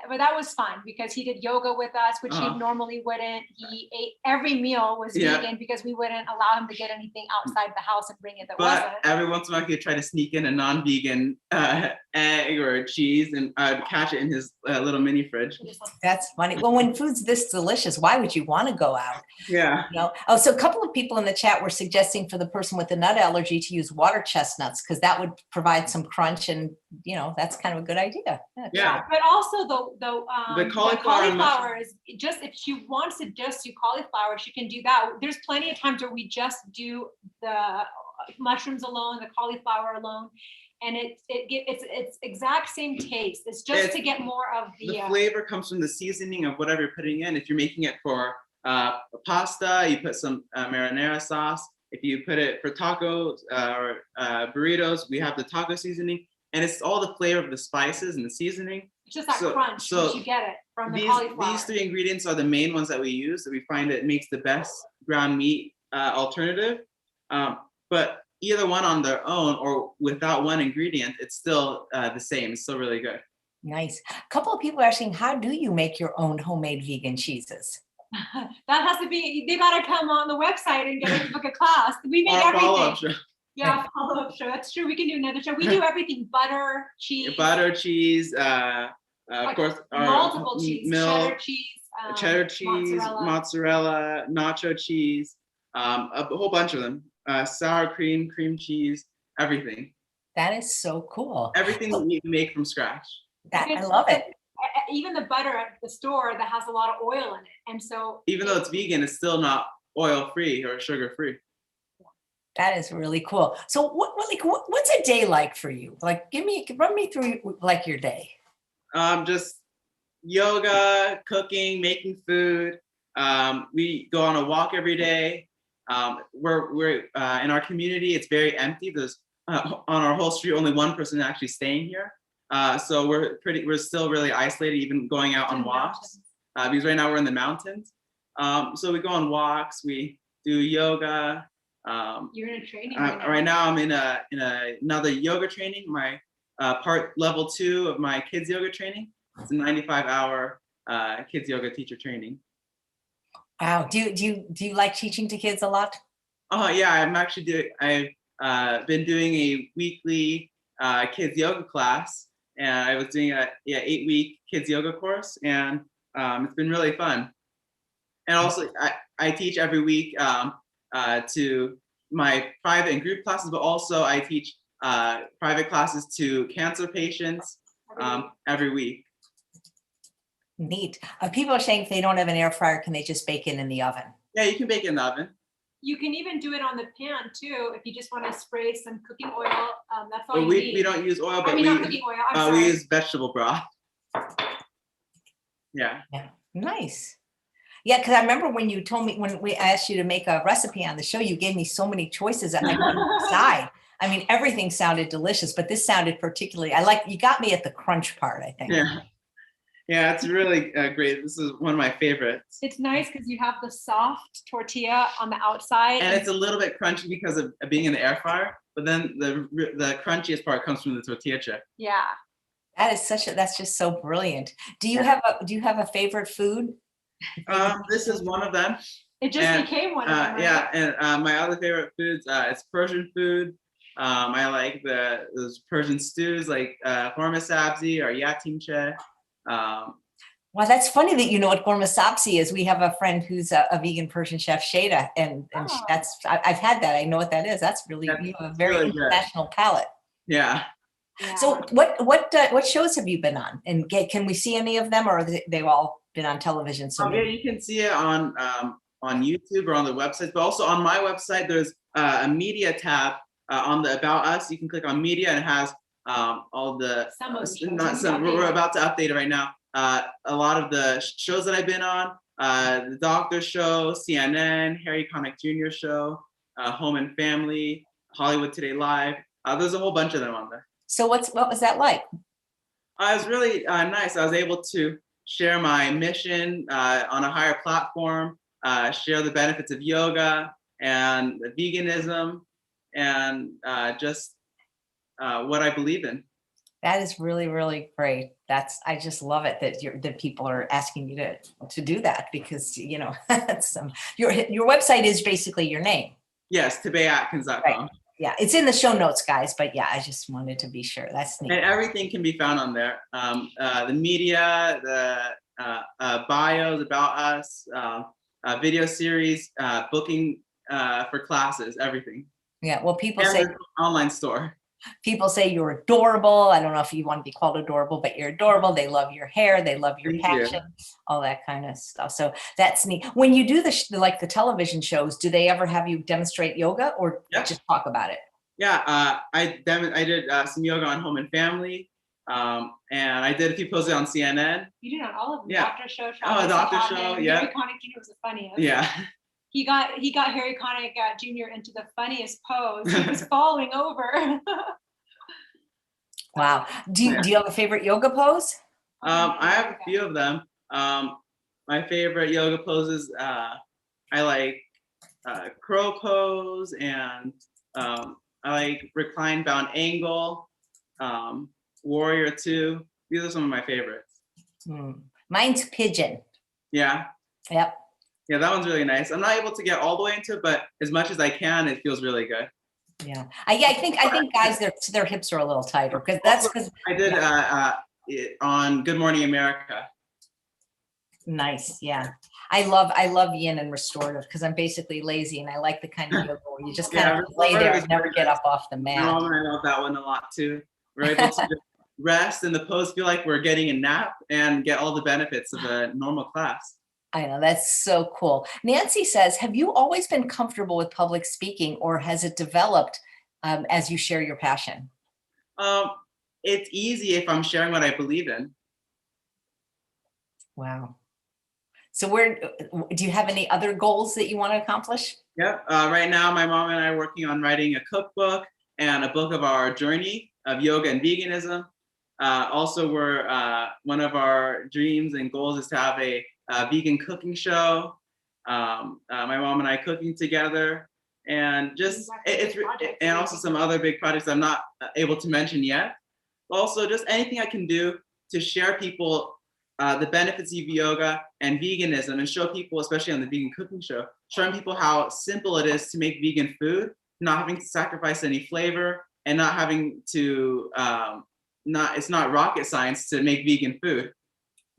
Speaker 1: But that was fun because he did yoga with us, which he normally wouldn't. He ate every meal was vegan because we wouldn't allow him to get anything outside the house and bring it that wasn't.
Speaker 3: But every once in a while, he'd try to sneak in a non-vegan egg or cheese, and I'd catch it in his little mini fridge.
Speaker 2: That's funny. Well, when food's this delicious, why would you want to go out?
Speaker 3: Yeah.
Speaker 2: Oh, so a couple of people in the chat were suggesting for the person with the nut allergy to use water chestnuts because that would provide some crunch, and that's kind of a good idea.
Speaker 3: Yeah.
Speaker 1: But also the cauliflower is just, if she wants to just do cauliflower, she can do that. There's plenty of times where we just do the mushrooms alone, the cauliflower alone, and it's exact same taste. It's just to get more of the
Speaker 3: flavor comes from the seasoning of whatever you're putting in. If you're making it for pasta, you put some marinara sauce. If you put it for tacos or burritos, we have the taco seasoning, and it's all the flavor of the spices and the seasoning.
Speaker 1: It's just that crunch once you get it from the cauliflower. These
Speaker 3: 3 ingredients are the main ones that we use that we find it makes the best ground meat alternative. But either one on their own or without one ingredient, it's still the same. It's still really good.
Speaker 2: Nice. A couple of people are asking, how do you make your own homemade vegan cheeses?
Speaker 1: That has to be, they got to come on the website and book a class. We make everything.
Speaker 3: Follow-up show.
Speaker 1: Yeah, follow-up show. That's true. We can do another show. We do everything: butter, cheese,
Speaker 3: of course,
Speaker 1: multiple cheese,
Speaker 3: milk,
Speaker 1: cheddar cheese,
Speaker 3: mozzarella, nacho cheese, a whole bunch of them. Sour cream, cream cheese, everything.
Speaker 2: That is so cool.
Speaker 3: Everything that you make from scratch.
Speaker 2: I love it.
Speaker 1: Even the butter at the store that has a lot of oil in it, and so
Speaker 3: even though it's vegan, it's still not oil-free or sugar-free.
Speaker 2: That is really cool. So what's a day like for you? Like, run me through like your day.
Speaker 3: Just yoga, cooking, making food. We go on a walk every day. We're in our community. It's very empty. There's on our whole street only one person actually staying here. So we're still really isolated, even going out on walks. Because right now we're in the mountains. So we go on walks. We do yoga.
Speaker 1: You're in a training
Speaker 3: right now. I'm in another yoga training. My part level 2 of my kids yoga training. It's a 95-hour kids yoga teacher training.
Speaker 2: Wow. Do you like teaching to kids a lot?
Speaker 3: Oh yeah, I've been doing a weekly kids yoga class, and I was doing a 8-week kids yoga course, and it's been really fun. And also, I teach every week to my private and group classes, but also I teach private classes to cancer patients every week.
Speaker 2: Neat. People are saying if they don't have an air fryer, can they just bake it in the oven?
Speaker 3: Yeah, you can bake it in the oven.
Speaker 4: You can even do it on the pan too, if you just want to spray some cooking oil. That's all
Speaker 3: But
Speaker 4: you
Speaker 3: we
Speaker 4: need.
Speaker 3: we don't use oil, but
Speaker 4: not cooking oil. I'm sorry.
Speaker 3: we use vegetable broth. Yeah.
Speaker 2: Yeah. Nice. Yeah, because I remember when you told me, when we asked you to make a recipe on the show, you gave me so many choices that I couldn't decide. I mean, everything sounded delicious, but this sounded particularly, you got me at the crunch part, I think.
Speaker 3: Yeah. Yeah, it's really great. This is one of my favorites.
Speaker 1: It's nice because you have the soft tortilla on the outside.
Speaker 3: And it's a little bit crunchy because of being in the air fryer, but then the crunchiest part comes from the tortilla chip.
Speaker 1: Yeah.
Speaker 2: That's just so brilliant. Do you have a favorite food?
Speaker 3: This is one of them.
Speaker 1: It just became one of them. Right?
Speaker 3: Yeah, and my other favorite foods, it's Persian food. I like those Persian stews like horma sabzi or yatimche.
Speaker 2: Well, that's funny that you know what gorma sapsi is. We have a friend who's a vegan Persian chef, Shada, and I've had that. I know what that is. You have a very
Speaker 3: really
Speaker 2: international palate.
Speaker 3: Yeah.
Speaker 1: Yeah.
Speaker 2: So what shows have you been on? And can we see any of them, or they've all been on television? So
Speaker 3: yeah, you can see it on YouTube or on the website, but also on my website, there's a media tab on the About Us. You can click on media, and it has all the we're about to update it right now. A lot of the shows that I've been on, the Doctor Show, CNN, Harry Connick Jr. Show, Home and Family, Hollywood Today Live. There's a whole bunch of them on there.
Speaker 2: So what was that like?
Speaker 3: It was really nice. I was able to share my mission on a higher platform, share the benefits of yoga and veganism, and just what I believe in.
Speaker 2: That is really, really great. I just love it that people are asking you to do that, because you know your website is basically your name.
Speaker 3: Yes, tabayatkins.com.
Speaker 2: Right. Yeah, it's in the show notes, guys. But yeah, I just wanted to be sure. That's neat.
Speaker 3: And everything can be found on there. The media, the bios about us, video series, booking for classes, everything.
Speaker 2: Yeah. Well, people
Speaker 3: and
Speaker 2: say
Speaker 3: online store.
Speaker 2: People say you're adorable. I don't know if you want to be called adorable, but you're adorable. They love your hair. They love your passion, all that kind of stuff. So that's neat. When you do the television shows, do they ever have you demonstrate yoga, or just talk about it?
Speaker 3: Yeah, I did some yoga on Home and Family, and I did a few poses on CNN.
Speaker 1: You did on all of them.
Speaker 3: Yeah.
Speaker 1: Doctor Show.
Speaker 3: Doctor Show. Yeah.
Speaker 1: Harry Connick Jr. was the funniest.
Speaker 3: Yeah.
Speaker 1: He got Harry Connick Jr. into the funniest pose. He was falling over.
Speaker 2: Wow. Do you have a favorite yoga pose?
Speaker 3: I have a few of them. My favorite yoga poses, I like crow pose, and I like reclined bound angle, warrior 2. These are some of my favorites.
Speaker 2: Mine's pigeon.
Speaker 3: Yeah.
Speaker 2: Yep.
Speaker 3: Yeah, that one's really nice. I'm not able to get all the way into it, but as much as I can, it feels really good.
Speaker 2: Yeah, I think guys, their hips are a little tighter, because
Speaker 3: I did on Good Morning America.
Speaker 2: Nice. Yeah, I love yin and restorative, because I'm basically lazy, and I like the kind of yoga where you just kind of lay there and never get up off the mat.
Speaker 3: My mom and I love that one a lot too. We're able to just rest in the pose, feel like we're getting a nap, and get all the benefits of a normal class.
Speaker 2: I know, that's so cool. Nancy says, have you always been comfortable with public speaking, or has it developed as you share your passion?
Speaker 3: Um, it's easy if I'm sharing what I believe in.
Speaker 2: Wow. So do you have any other goals that you want to accomplish?
Speaker 3: Yep. Right now, my mom and I are working on writing a cookbook and a book of our journey of yoga and veganism. Also, one of our dreams and goals is to have a vegan cooking show. My mom and I cooking together, and just and also some other big projects I'm not able to mention yet. Also, just anything I can do to share people the benefits of yoga and veganism, and show people, especially on the vegan cooking show, showing people how simple it is to make vegan food, not having to sacrifice any flavor, and not having to it's not rocket science to make vegan food.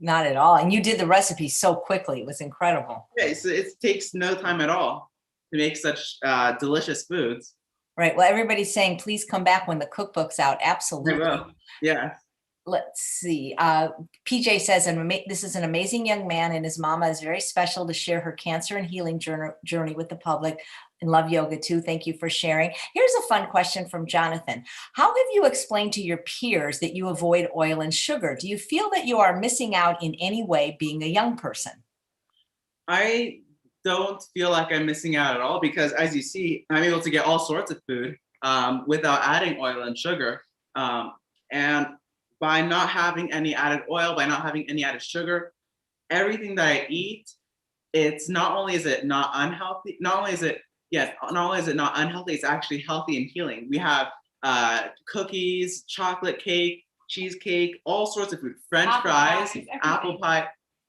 Speaker 2: Not at all. And you did the recipe so quickly. It was incredible.
Speaker 3: Yeah, so it takes no time at all to make such delicious foods.
Speaker 2: Right. Well, everybody's saying, please come back when the cookbook's out. Absolutely.
Speaker 3: I will. Yeah.
Speaker 2: Let's see. PJ says, and this is an amazing young man, and his mama is very special to share her cancer and healing journey with the public, and love yoga too. Thank you for sharing. Here's a fun question from Jonathan. How have you explained to your peers that you avoid oil and sugar? Do you feel that you are missing out in any way being a young person?
Speaker 3: I don't feel like I'm missing out at all, because as you see, I'm able to get all sorts of food without adding oil and sugar. And by not having any added oil, by not having any added sugar, everything that I eat, it's not only is it not unhealthy, not only is it not unhealthy, it's actually healthy and healing. We have cookies, chocolate cake, cheesecake, all sorts of food, French fries, apple pie,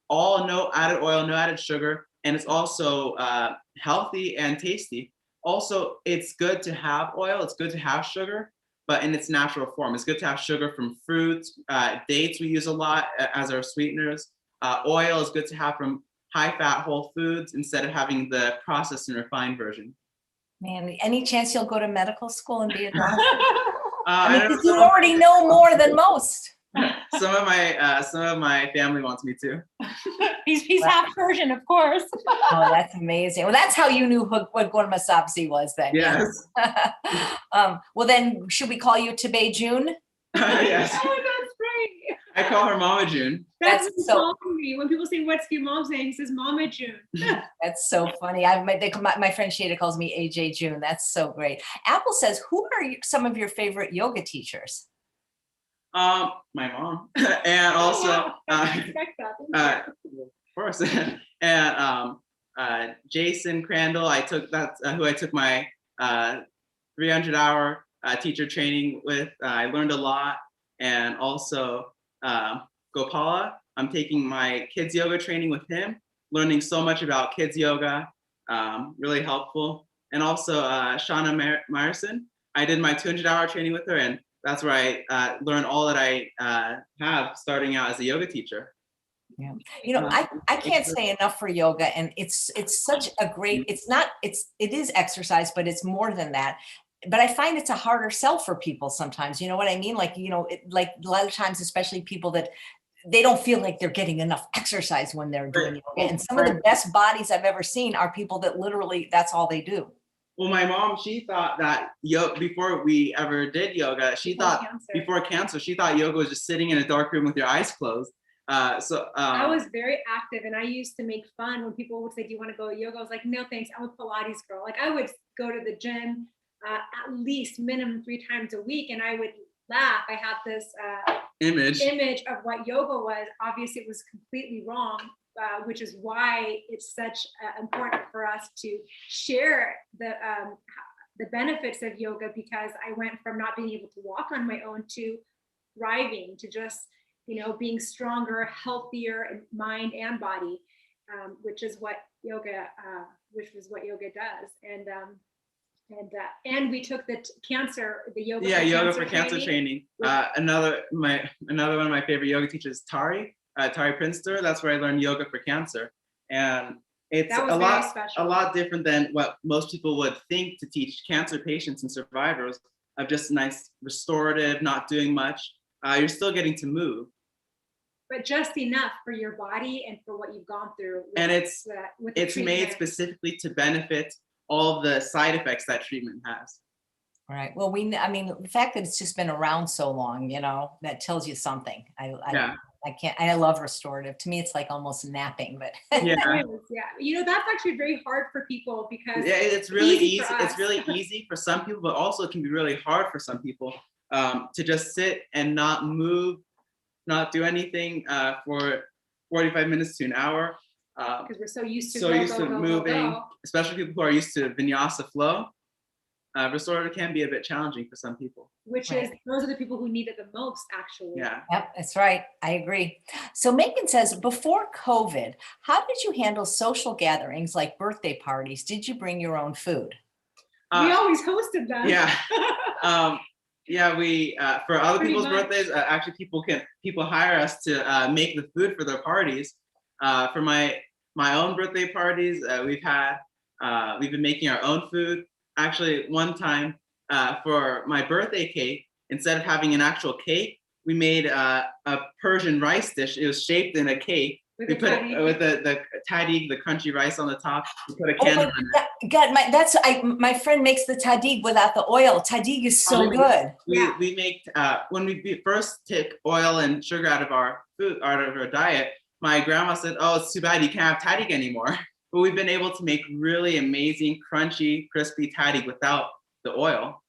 Speaker 3: all no added oil, no added sugar, and it's also healthy and tasty. Also, it's good to have oil, it's good to have sugar, but in its natural form. It's good to have sugar from fruits, dates we use a lot as our sweeteners. Oil is good to have from high-fat whole foods instead of having the processed and refined version.
Speaker 2: Man, any chance you'll go to medical school and be a doctor? You
Speaker 3: know,
Speaker 2: already know more than most.
Speaker 3: Some of my family wants me to.
Speaker 1: He's half Persian, of course.
Speaker 2: Oh, that's amazing. Well, that's how you knew what Gormasapsi was then.
Speaker 3: Yes.
Speaker 2: Well, then, should we call you Tabay June?
Speaker 3: Yes.
Speaker 4: Oh, that's great.
Speaker 3: I call her Mama June.
Speaker 4: That's
Speaker 2: That's
Speaker 4: what
Speaker 2: so-
Speaker 4: so me. When people say, "What's your mom's name?" He says, "Mama June."
Speaker 2: That's so funny. My friend Shada calls me AJ June. That's so great. Apple says, who are some of your favorite yoga teachers?
Speaker 3: My mom, and also,
Speaker 4: I didn't expect that.
Speaker 3: of course, and Jason Crandall. Who I took my 300-hour teacher training with. I learned a lot, and also Gopala. I'm taking my kids yoga training with him, learning so much about kids yoga, really helpful. And also Shauna Myerson. I did my 200-hour training with her, and that's where I learned all that I have starting out as a yoga teacher.
Speaker 2: Yeah. You know, I can't say enough for yoga, and it's such a great, it is exercise, but it's more than that. But I find it's a harder sell for people sometimes. You know what I mean? Like, you know, like a lot of times, especially people that they don't feel like they're getting enough exercise when they're doing yoga. And some of the best bodies I've ever seen are people that literally, that's all they do.
Speaker 3: Well, my mom, she thought that before we ever did yoga, before cancer, she thought yoga was just sitting in a dark room with your eyes closed.
Speaker 4: I was very active, and I used to make fun when people would say, "Do you want to go to yoga?" I was like, "No, thanks. I'm a Pilates girl." Like, I would go to the gym at least minimum 3 times a week, and I would laugh. I had this image of what yoga was. Obviously, it was completely wrong, which is why it's such important for us to share the benefits of yoga, because I went from not being able to walk on my own to thriving, to just, you know, being stronger, healthier in mind and body, which is what yoga, does. And we took the yoga.
Speaker 3: Yeah, yoga for cancer training. Another one of my favorite yoga teachers, Tari Prinster. That's where I learned yoga for cancer, and it's a lot different than what most people would think to teach cancer patients and survivors, of just nice restorative, not doing much. You're still getting to move.
Speaker 4: but just enough for your body and for what you've gone through.
Speaker 3: And it's
Speaker 4: with the
Speaker 3: made
Speaker 4: treatment.
Speaker 3: specifically to benefit all the side effects that treatment has.
Speaker 2: Right. Well, I mean, the fact that it's just been around so long, that tells you something. I love restorative. To me, it's like almost napping, but
Speaker 3: Yeah.
Speaker 4: Yeah. That's actually very hard for people because
Speaker 3: It's really easy.
Speaker 4: for
Speaker 3: It's
Speaker 4: us.
Speaker 3: really easy for some people, but also it can be really hard for some people to just sit and not move, not do anything for 45 minutes to an hour.
Speaker 4: Because we're so used to
Speaker 3: moving,
Speaker 4: go.
Speaker 3: especially people who are used to vinyasa flow. Restorative can be a bit challenging for some people.
Speaker 4: Which is, those are the people who need it the most, actually.
Speaker 3: Yeah.
Speaker 2: Yep, that's right. I agree. So Megan says, before COVID, how did you handle social gatherings like birthday parties? Did you bring your own food?
Speaker 4: We always hosted them.
Speaker 3: Yeah. We for other
Speaker 4: Pretty
Speaker 3: people's
Speaker 4: much.
Speaker 3: birthdays, actually people hire us to make the food for their parties. For my own birthday parties, we've been making our own food. Actually, one time for my birthday cake, instead of having an actual cake, we made a Persian rice dish. It was shaped in a cake. We put it with the tahdig, the crunchy rice on the top. We put a candle in it.
Speaker 2: God, my friend makes the tahdig without the oil. Tahdig is so good.
Speaker 3: We make when we first took oil and sugar out of our food, out of our diet. My grandma said, "Oh, it's too bad you can't have tahdig anymore." But we've been able to make really amazing, crunchy, crispy tahdig without the oil.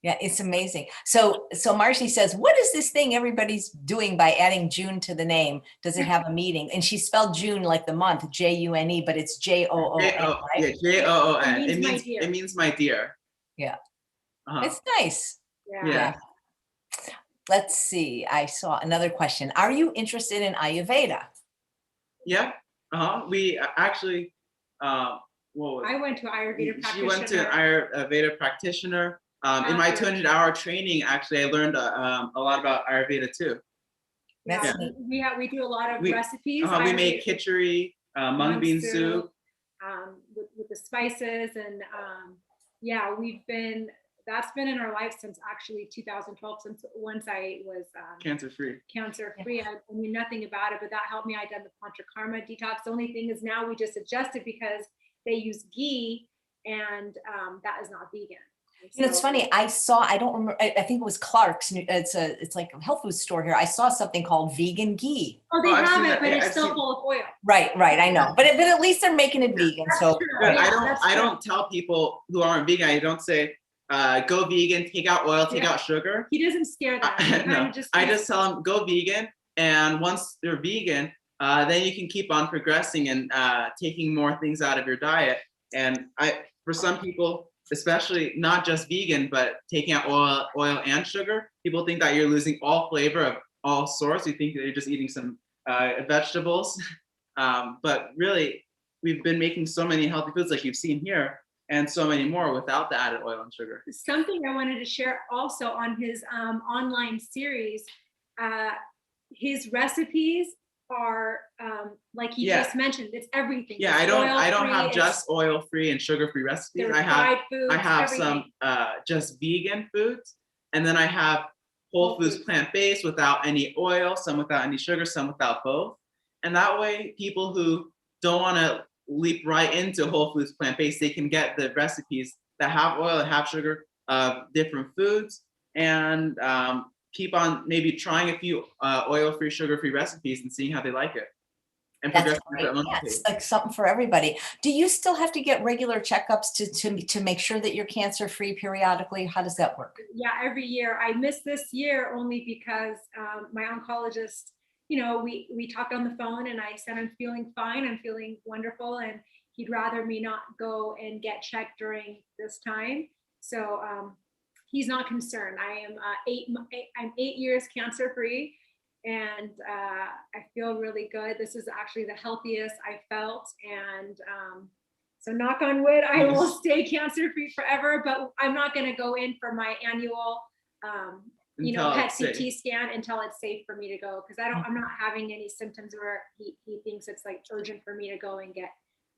Speaker 2: Yeah, it's amazing. So Marcy says, what is this thing everybody's doing by adding June to the name? Does it have a meaning? And she spelled June like the month, June, but it's Joon, right?
Speaker 3: Yeah, Joon.
Speaker 4: It
Speaker 3: means my dear.
Speaker 2: Yeah.
Speaker 3: Uh-huh.
Speaker 2: It's nice.
Speaker 3: Yeah.
Speaker 2: Let's see. I saw another question. Are you interested in Ayurveda?
Speaker 3: Yeah. We actually,
Speaker 4: I went to Ayurveda practitioner.
Speaker 3: She went to an Ayurveda practitioner. In my 200-hour training, actually, I learned a lot about Ayurveda too.
Speaker 4: Yeah, we do a lot of recipes.
Speaker 3: We make khichdi, mung bean soup.
Speaker 4: With the spices and that's been in our life since actually 2012, since once I was cancer-free. I knew nothing about it, but that helped me. I done the Panchakarma detox. The only thing is now we just adjusted because they use ghee and that is not vegan.
Speaker 2: It's funny. I don't remember. I think it was Clark's. It's like a health food store here. I saw something called vegan ghee.
Speaker 4: Oh, they have it, but it's still full of oil.
Speaker 2: Right. I know, but at least they're making it vegan. So
Speaker 3: I don't tell people who aren't vegan. I don't say go vegan, take out oil, take out sugar.
Speaker 4: He doesn't scare them.
Speaker 3: No, I just tell them go vegan, and once they're vegan, then you can keep on progressing and taking more things out of your diet. And for some people, especially not just vegan, but taking out oil and sugar, people think that you're losing all flavor of all sorts. You think that you're just eating some vegetables. But really, we've been making so many healthy foods like you've seen here, and so many more without the added oil and sugar.
Speaker 4: Something I wanted to share also on his online series, his recipes are like he just mentioned, it's everything.
Speaker 3: Yeah, I don't have just oil-free and sugar-free recipes. I have some just vegan foods, and then I have whole foods plant-based without any oil, some without any sugar, some without both. And that way, people who don't want to leap right into whole foods plant-based, they can get the recipes that have oil and have sugar of different foods, and keep on maybe trying a few oil-free, sugar-free recipes and seeing how they like it. And progress.
Speaker 2: It's like something for everybody. Do you still have to get regular checkups to make sure that you're cancer-free periodically? How does that work?
Speaker 4: Yeah, every year. I missed this year only because my oncologist, we talked on the phone and I said, I'm feeling fine. I'm feeling wonderful. And he'd rather me not go and get checked during this time. So he's not concerned. I'm 8 years cancer-free, and I feel really good. This is actually the healthiest I felt, and so knock on wood, I will stay cancer-free forever. But I'm not going to go in for my annual, PET CT scan until it's safe for me to go, because I'm not having any symptoms where he thinks it's like urgent for me to go and get.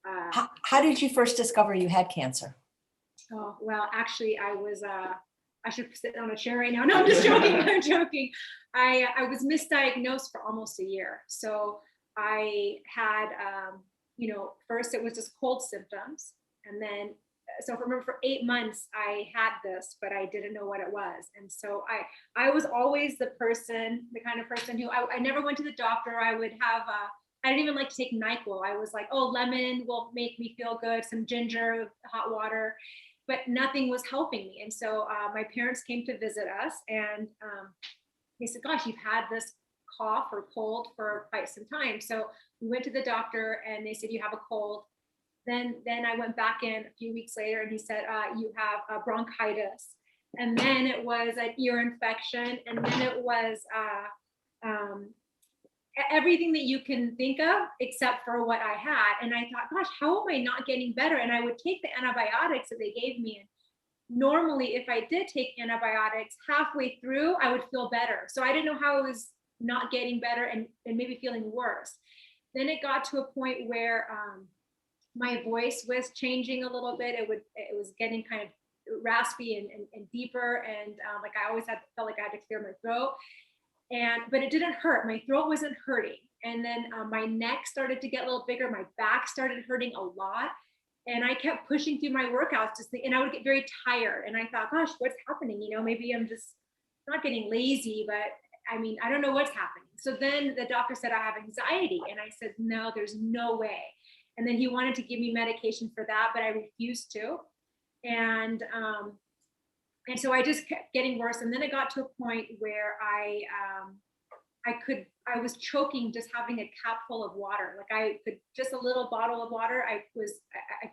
Speaker 2: How did you first discover you had cancer?
Speaker 4: Oh, well, actually, I was I should sit on a chair right now. No, I'm just joking. I'm joking. I was misdiagnosed for almost a year. So I had, first it was just cold symptoms. And then, so remember for 8 months I had this, but I didn't know what it was. And so I was always the kind of person who I never went to the doctor. I would have, I didn't even like to take NyQuil. I was like, oh, lemon will make me feel good, some ginger, hot water, but nothing was helping me. And so my parents came to visit us, and they said, gosh, you've had this cough or cold for quite some time. So we went to the doctor and they said, you have a cold. Then I went back in a few weeks later and he said, you have bronchitis. And then it was an ear infection. And then it was everything that you can think of except for what I had. And I thought, gosh, how am I not getting better? And I would take the antibiotics that they gave me. And normally, if I did take antibiotics, halfway through, I would feel better. So I didn't know how it was not getting better and maybe feeling worse. Then it got to a point where my voice was changing a little bit. It was getting kind of raspy and deeper. And like I always felt like I had to clear my throat. But it didn't hurt. My throat wasn't hurting. And then my neck started to get a little bigger. My back started hurting a lot. And I kept pushing through my workouts and I would get very tired. And I thought, gosh, what's happening? Maybe I'm just not getting lazy, but I don't know what's happening. So then the doctor said I have anxiety. And I said, no, there's no way. And then he wanted to give me medication for that, but I refused to. And so I just kept getting worse. And then it got to a point where I was choking just having a cup full of water. Like just a little bottle of water. I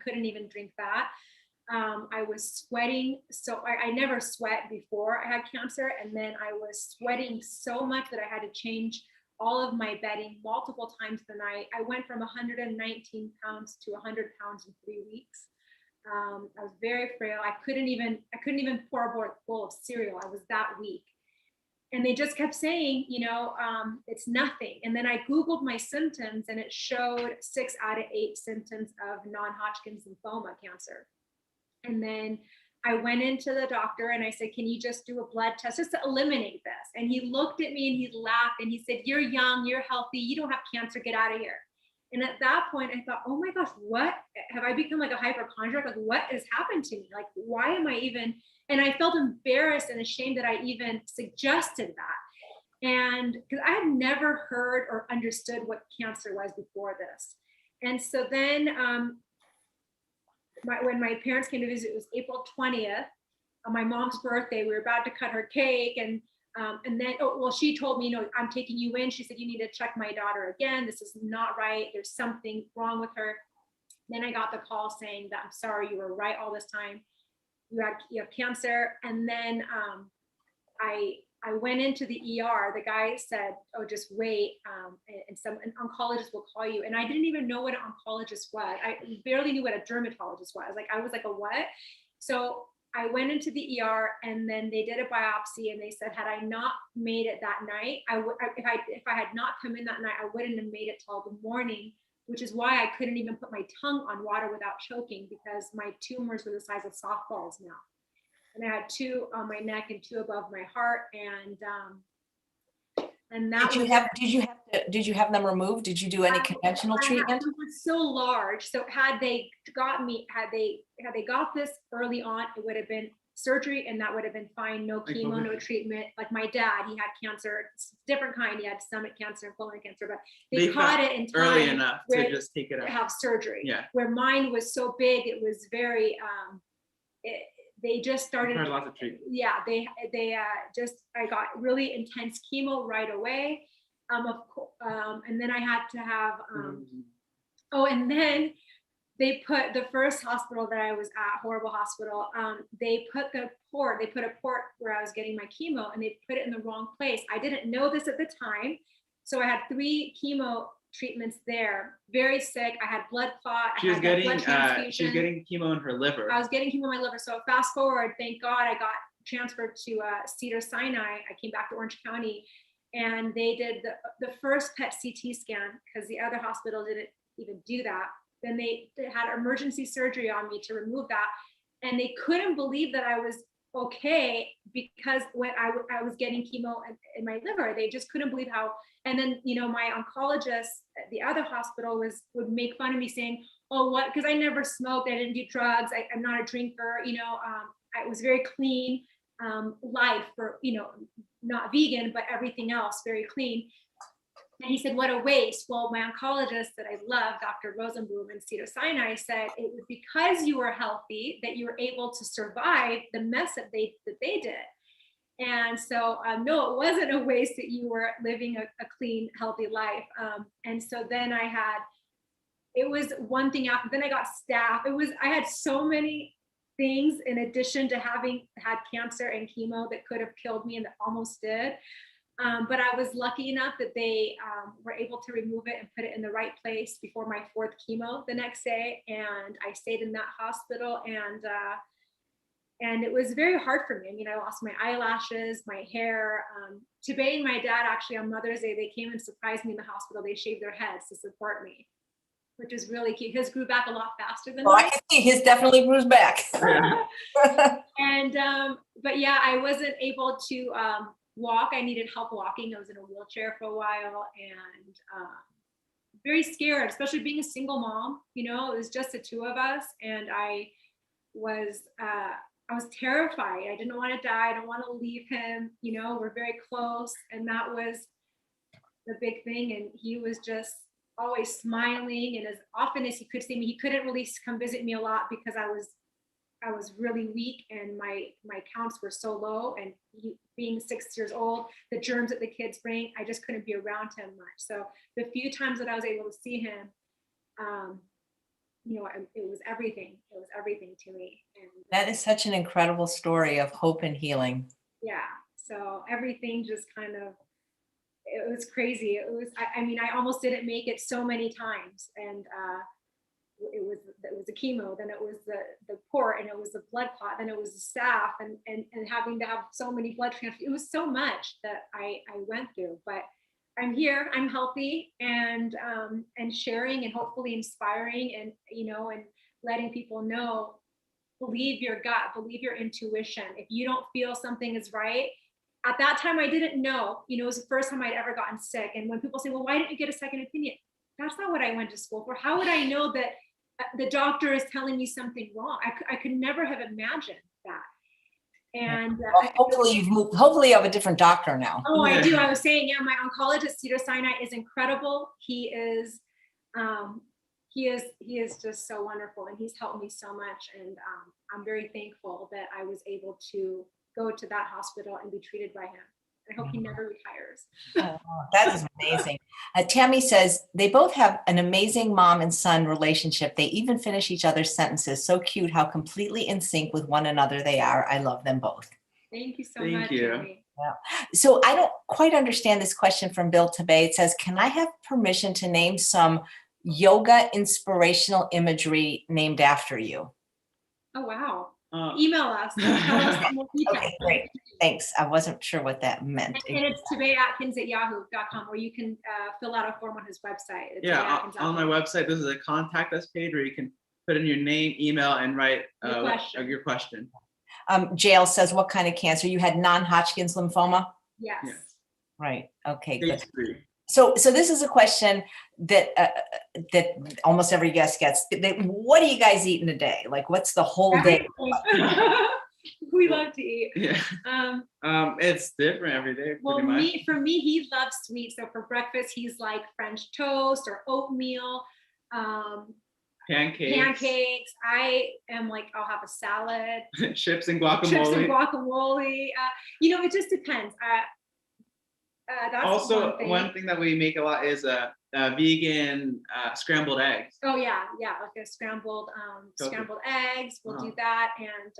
Speaker 4: couldn't even drink that. I was sweating. So I never sweat before I had cancer. And then I was sweating so much that I had to change all of my bedding multiple times a night. I went from 119 pounds to 100 pounds in 3 weeks. I was very frail. I couldn't even pour a bowl of cereal. I was that weak. And they just kept saying, it's nothing. And then I Googled my symptoms and it showed 6 out of 8 symptoms of non-Hodgkin's lymphoma cancer. And then I went into the doctor and I said, can you just do a blood test just to eliminate this? And he looked at me and he laughed and he said, you're young, you're healthy, you don't have cancer, get out of here. And at that point I thought, oh my gosh, what have I become, like a hypochondriac? Like what has happened to me? Like, why am I even, and I felt embarrassed and ashamed that I even suggested that. And because I had never heard or understood what cancer was before this. And so then when my parents came to visit, it was April 20th, on my mom's birthday. We were about to cut her cake, and then, she told me, I'm taking you in. She said, you need to check my daughter again. This is not right. There's something wrong with her. Then I got the call saying that, I'm sorry, you were right all this time. You have cancer. And then I went into the ER. The guy said, oh, just wait. And an oncologist will call you. And I didn't even know what an oncologist was. I barely knew what a dermatologist was. I was like, a what? So I went into the ER and then they did a biopsy and they said, had I not made it that night, if I had not come in that night, I wouldn't have made it till the morning, which is why I couldn't even put my tongue on water without choking, because my tumors were the size of softballs now. And I had 2 on my neck and 2 above my heart. And that
Speaker 2: did you have them removed? Did you do any conventional treatment?
Speaker 4: It was so large. So had they got this early on, it would have been surgery and that would have been fine. No chemo, no treatment. Like my dad, he had cancer, different kind. He had stomach cancer and colon cancer, but they caught it in time
Speaker 3: early enough to just take it out.
Speaker 4: Have surgery.
Speaker 3: Yeah.
Speaker 4: Where mine was so big, it was very, they just started.
Speaker 3: Lots of treatment.
Speaker 4: Yeah, I got really intense chemo right away. And then I had to have, and then they put the first hospital that I was at, horrible hospital. They put a port where I was getting my chemo, and they put it in the wrong place. I didn't know this at the time, so I had 3 chemo treatments there. Very sick. I had blood clot.
Speaker 3: She was getting chemo in her liver.
Speaker 4: I was getting chemo in my liver. So fast forward, thank God I got transferred to Cedars-Sinai. I came back to Orange County, and they did the first PET CT scan because the other hospital didn't even do that. Then they had emergency surgery on me to remove that, and they couldn't believe that I was okay, because when I was getting chemo in my liver, they just couldn't believe how. And then, you know, my oncologist at the other hospital would make fun of me saying, oh, what, because I never smoked, I didn't do drugs, I'm not a drinker, you know, I was very clean life for, you know, not vegan, but everything else very clean. And he said, what a waste. Well, my oncologist that I love, Dr. Rosenblum in Cedars-Sinai, said it was because you were healthy that you were able to survive the mess that they did. And so, no, it wasn't a waste that you were living a clean, healthy life. And so then it was one thing after, then I got staph. I had so many things in addition to having had cancer and chemo that could have killed me and that almost did. But I was lucky enough that they were able to remove it and put it in the right place before my 4th chemo the next day. And I stayed in that hospital, and it was very hard for me. I mean, I lost my eyelashes, my hair. Tabay and my dad, actually on Mother's Day, they came and surprised me in the hospital. They shaved their heads to support me, which is really cute. His grew back a lot faster than mine.
Speaker 2: I can see his definitely grew back.
Speaker 4: And, but yeah, I wasn't able to walk. I needed help walking. I was in a wheelchair for a while, and very scared, especially being a single mom. You know, it was just the 2 of us, and I was terrified. I didn't want to die. I don't want to leave him. You know, we're very close, and that was the big thing. And he was just always smiling, and as often as he could see me, he couldn't really come visit me a lot because I was really weak and my counts were so low, and being 6 years old, the germs that the kids bring, I just couldn't be around him much. So the few times that I was able to see him, you know, it was everything. It was everything to me. And
Speaker 2: That is such an incredible story of hope and healing.
Speaker 4: yeah, so everything just kind of, it was crazy. It was, I mean, I almost didn't make it so many times, and it was the chemo, then it was the port, and it was the blood clot, then it was the staph, and having to have so many blood transfusions. It was so much that I went through, but I'm here, I'm healthy, and sharing and hopefully inspiring, and, you know, and letting people know, believe your gut, believe your intuition. If you don't feel something is right, at that time I didn't know, you know, it was the first time I'd ever gotten sick. And when people say, well, why didn't you get a second opinion? That's not what I went to school for. How would I know that the doctor is telling me something wrong? I could never have imagined that. And
Speaker 2: well, hopefully you've moved, hopefully you have a different doctor now.
Speaker 4: oh, I do. I was saying, yeah, my oncologist, Cedars-Sinai, is incredible. He is just so wonderful, and he's helped me so much. And I'm very thankful that I was able to go to that hospital and be treated by him. I hope he never retires.
Speaker 2: Oh, that is amazing. Tammy says they both have an amazing mom and son relationship. They even finish each other's sentences. So cute how completely in sync with one another they are. I love them both.
Speaker 4: Thank you so
Speaker 3: Thank
Speaker 4: much.
Speaker 3: you.
Speaker 4: Amy.
Speaker 2: Yeah. So I don't quite understand this question from Bill Tabay. It says, can I have permission to name some yoga inspirational imagery named after you?
Speaker 4: Oh, wow. Email us. Tell us more details.
Speaker 2: Okay, great. Thanks. I wasn't sure what that meant.
Speaker 4: And it's tabayatkins@yahoo.com, where you can fill out a form on his website. It's
Speaker 3: Yeah,
Speaker 4: tabayatkins.com.
Speaker 3: on my website, there's a contact us page where you can put in your name, email, and write your question.
Speaker 2: Jail says, what kind of cancer? You had non-Hodgkin's lymphoma?
Speaker 4: Yes.
Speaker 3: Yes.
Speaker 2: Right. Okay, good.
Speaker 3: Stage 3.
Speaker 2: So this is a question that that almost every guest gets. What are you guys eating a day? Like, what's the whole day?
Speaker 4: We love to eat.
Speaker 3: Yeah. It's different every day.
Speaker 4: Well,
Speaker 3: pretty much.
Speaker 4: for me, he loves sweets. So for breakfast, he's like French toast or oatmeal, pancakes. I am like, I'll have a salad,
Speaker 3: Chips and guacamole.
Speaker 4: You know, it just depends. That's
Speaker 3: Also, one thing that we make a lot is vegan scrambled eggs.
Speaker 4: Oh yeah, like a scrambled eggs. We'll do that. And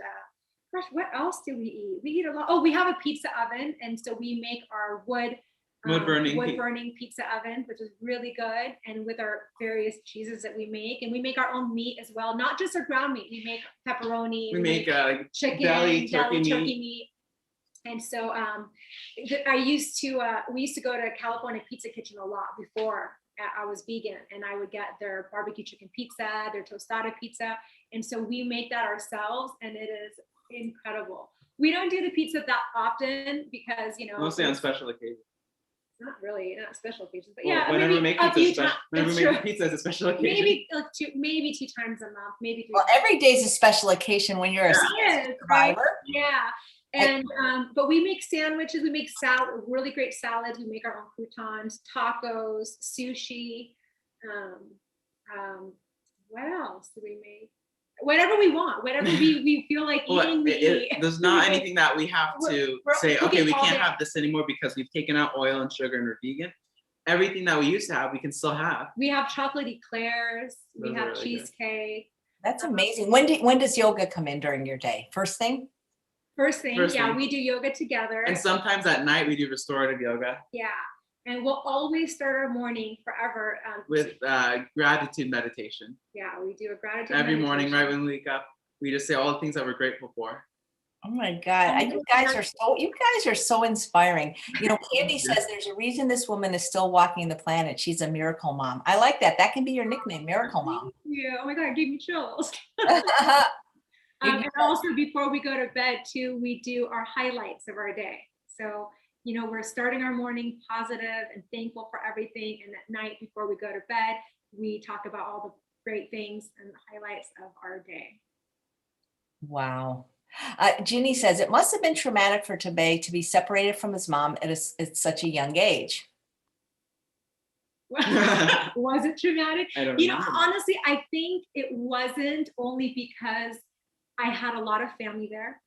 Speaker 4: gosh, what else do we eat? We eat a lot. Oh, we have a pizza oven, and so we make our wood burning pizza oven, which is really good. And with our various cheeses that we make, and we make our own meat as well, not just our ground meat. We make pepperoni.
Speaker 3: We make
Speaker 4: chicken,
Speaker 3: deli turkey
Speaker 4: meat. And so we used to go to California Pizza Kitchen a lot before I was vegan, and I would get their barbecue chicken pizza, their tostada pizza. And so we make that ourselves, and it is incredible. We don't do the pizza that often because, you know,
Speaker 3: Mostly on special occasions.
Speaker 4: not really, not special occasions, but
Speaker 3: Well,
Speaker 4: yeah,
Speaker 3: whenever we
Speaker 4: maybe
Speaker 3: make
Speaker 4: a few
Speaker 3: pizza,
Speaker 4: times.
Speaker 3: whenever we make pizza as a special occasion.
Speaker 4: Maybe like maybe 2 times a month, maybe 3
Speaker 2: Well,
Speaker 4: times.
Speaker 2: every day's a special occasion when you're a
Speaker 4: Yes, right?
Speaker 2: survivor.
Speaker 4: Yeah. And but we make sandwiches, we make salad, really great salads, we make our own croutons, tacos, sushi. What else do we make? Whatever we want, whatever we feel like eating, we eat.
Speaker 3: There's not anything that we have to say, okay, we can't
Speaker 4: day.
Speaker 3: have this anymore because we've taken out oil and sugar and we're vegan. Everything that we used to have, we can still have.
Speaker 4: We have chocolate eclairs, we
Speaker 3: Those are
Speaker 4: have
Speaker 3: really good.
Speaker 4: cheesecake.
Speaker 2: That's amazing. When does yoga come in during your day? First thing?
Speaker 4: First thing,
Speaker 3: First
Speaker 4: yeah,
Speaker 3: thing.
Speaker 4: we do yoga together.
Speaker 3: And sometimes at night we do restorative yoga
Speaker 4: Yeah, and we'll always start our morning forever
Speaker 3: with gratitude meditation.
Speaker 4: yeah, we do a gratitude
Speaker 3: Every morning,
Speaker 4: meditation.
Speaker 3: right when we wake up, we just say all the things that we're grateful for.
Speaker 2: Oh my God. You guys are so inspiring. You know, Candy says there's a reason this woman is still walking the planet. She's a miracle mom. I like that. That can be your nickname, Miracle Mom.
Speaker 4: Yeah, oh my God, it gave me chills. And also before we go to bed too, we do our highlights of our day. So, you know, we're starting our morning positive and thankful for everything. And at night before we go to bed, we talk about all the great things and the highlights of our day.
Speaker 2: Wow. Ginny says it must have been traumatic for Tabay to be separated from his mom at such a young age.
Speaker 4: Was it traumatic?
Speaker 3: I don't
Speaker 4: You know,
Speaker 3: remember.
Speaker 4: honestly, I think it wasn't, only because I had a lot of family there,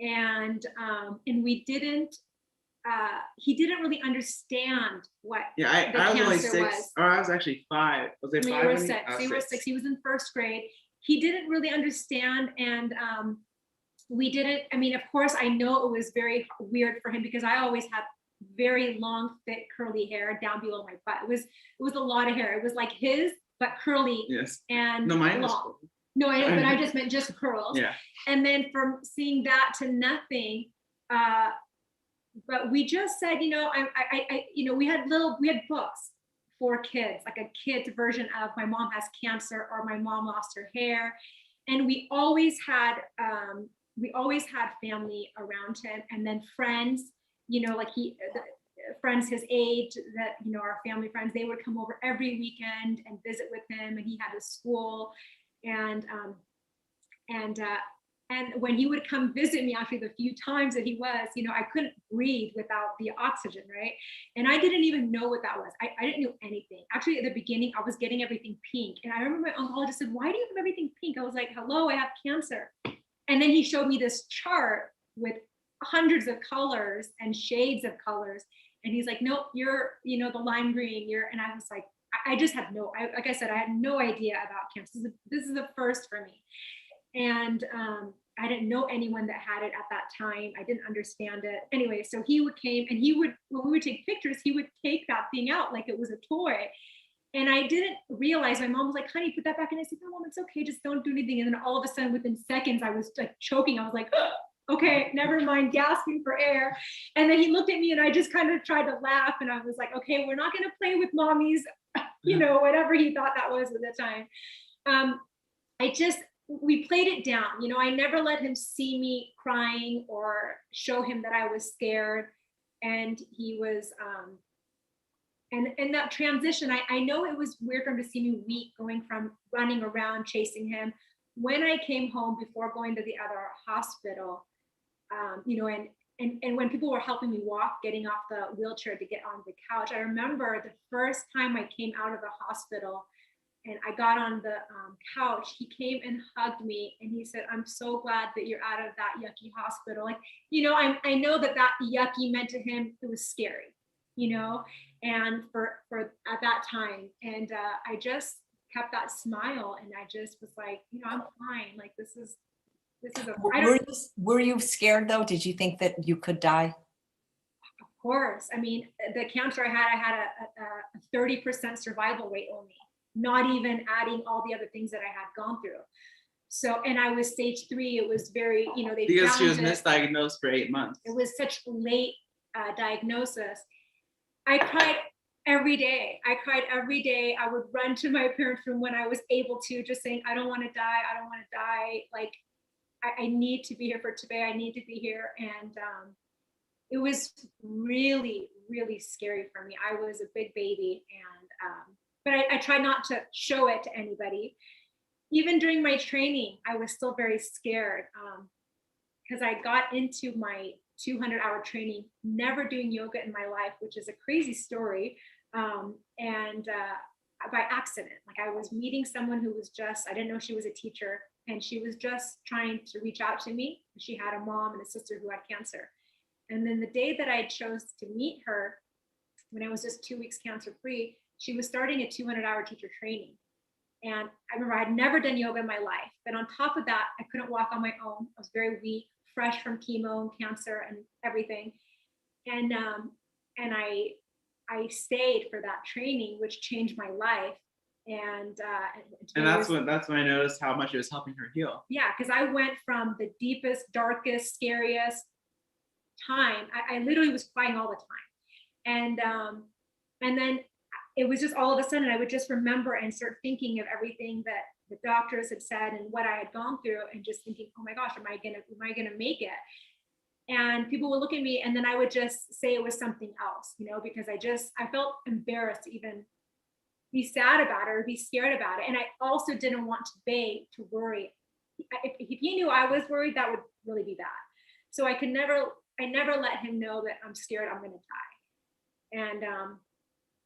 Speaker 4: and we didn't. He didn't really understand what.
Speaker 3: Yeah,
Speaker 4: the
Speaker 3: I was only
Speaker 4: cancer
Speaker 3: 6,
Speaker 4: was.
Speaker 3: or I was actually 5. Was I 5?
Speaker 4: You were
Speaker 3: when
Speaker 4: 6.
Speaker 3: I was
Speaker 4: You were 6. He was in first grade. He didn't really understand, and we didn't. I mean, of course, I know it was very weird for him because I always had very long, thick, curly hair down below my butt. It was a lot of hair. It was like his, but curly.
Speaker 3: Yes.
Speaker 4: And
Speaker 3: No, mine was
Speaker 4: long.
Speaker 3: cool.
Speaker 4: No, I know, but I just meant just curls.
Speaker 3: Yeah.
Speaker 4: And then from seeing that to nothing, but we just said, you know, you know, we had books for kids, like a kid's version of My Mom Has Cancer or My Mom Lost Her Hair, and we always had family around him, and then friends, you know, like friends his age that, you know, our family friends, they would come over every weekend and visit with him, and he had a school, and when he would come visit me, actually the few times that he was, you know, I couldn't breathe without the oxygen, right? And I didn't even know what that was. I didn't know anything. Actually, at the beginning, I was getting everything pink. And I remember my oncologist said, "Why do you have everything pink?" I was like, "Hello, I have cancer." And then he showed me this chart with hundreds of colors and shades of colors. And he's like, "Nope, you're, you know, the lime green, and I was like, I just had like I said, I had no idea about cancer. This is the first for me. And I didn't know anyone that had it at that time. I didn't understand it. Anyway, so he came and when we would take pictures, he would take that thing out like it was a toy. And I didn't realize, my mom was like, "Honey, put that back in." I said, "No, Mom, it's okay. Just don't do anything." And then all of a sudden, within seconds, I was like choking. I was like, "Oh, okay, never mind," gasping for air. And then he looked at me and I just kind of tried to laugh. And I was like, "Okay, we're not going to play with mommy's," you know, whatever he thought that was at the time. We played it down. You know, I never let him see me crying or show him that I was scared. And he was, and that transition, I know it was weird for him to see me weak, going from running around, chasing him. When I came home before going to the other hospital, you know, and when people were helping me walk, getting off the wheelchair to get on the couch, I remember the first time I came out of the hospital and I got on the couch, he came and hugged me and he said, "I'm so glad that you're out of that yucky hospital." Like, you know, I know that yucky meant to him, it was scary, you know, and for at that time. And I just kept that smile and I just was like, you know, I'm fine. Like, this is
Speaker 2: Were you scared though? Did you think that you could die?
Speaker 4: Of course. I mean, the cancer I had a 30% survival rate only, not even adding all the other things that I had gone through. So, and I was stage 3. It was very, you know,
Speaker 3: because she was misdiagnosed for 8 months.
Speaker 4: It was such late diagnosis. I cried every day. I would run to my parents' room when I was able to, just saying, "I don't want to die. I don't want to die." Like, I need to be here for Tabay. I need to be here. And it was really, really scary for me. I was a big baby, and but I tried not to show it to anybody. Even during my training, I was still very scared because I got into my 200-hour training, never doing yoga in my life, which is a crazy story. And by accident, like I was meeting someone who was just, I didn't know she was a teacher, and she was just trying to reach out to me. She had a mom and a sister who had cancer. And then the day that I chose to meet her, when I was just 2 weeks cancer free, she was starting a 200-hour teacher training. And I remember I had never done yoga in my life, but on top of that, I couldn't walk on my own. I was very weak, fresh from chemo and cancer and everything. And I stayed for that training, which changed my life. And
Speaker 3: that's when I noticed how much it was helping her heal.
Speaker 4: Yeah, because I went from the deepest, darkest, scariest time. I literally was crying all the time. And then it was just all of a sudden I would just remember and start thinking of everything that the doctors had said and what I had gone through, and just thinking, oh my gosh, am I gonna make it? And people would look at me, and then I would just say it was something else, because I felt embarrassed to even be sad about it or be scared about it. And I also didn't want Tabay to worry. If he knew I was worried, that would really be bad. So I never let him know that I'm scared I'm gonna die.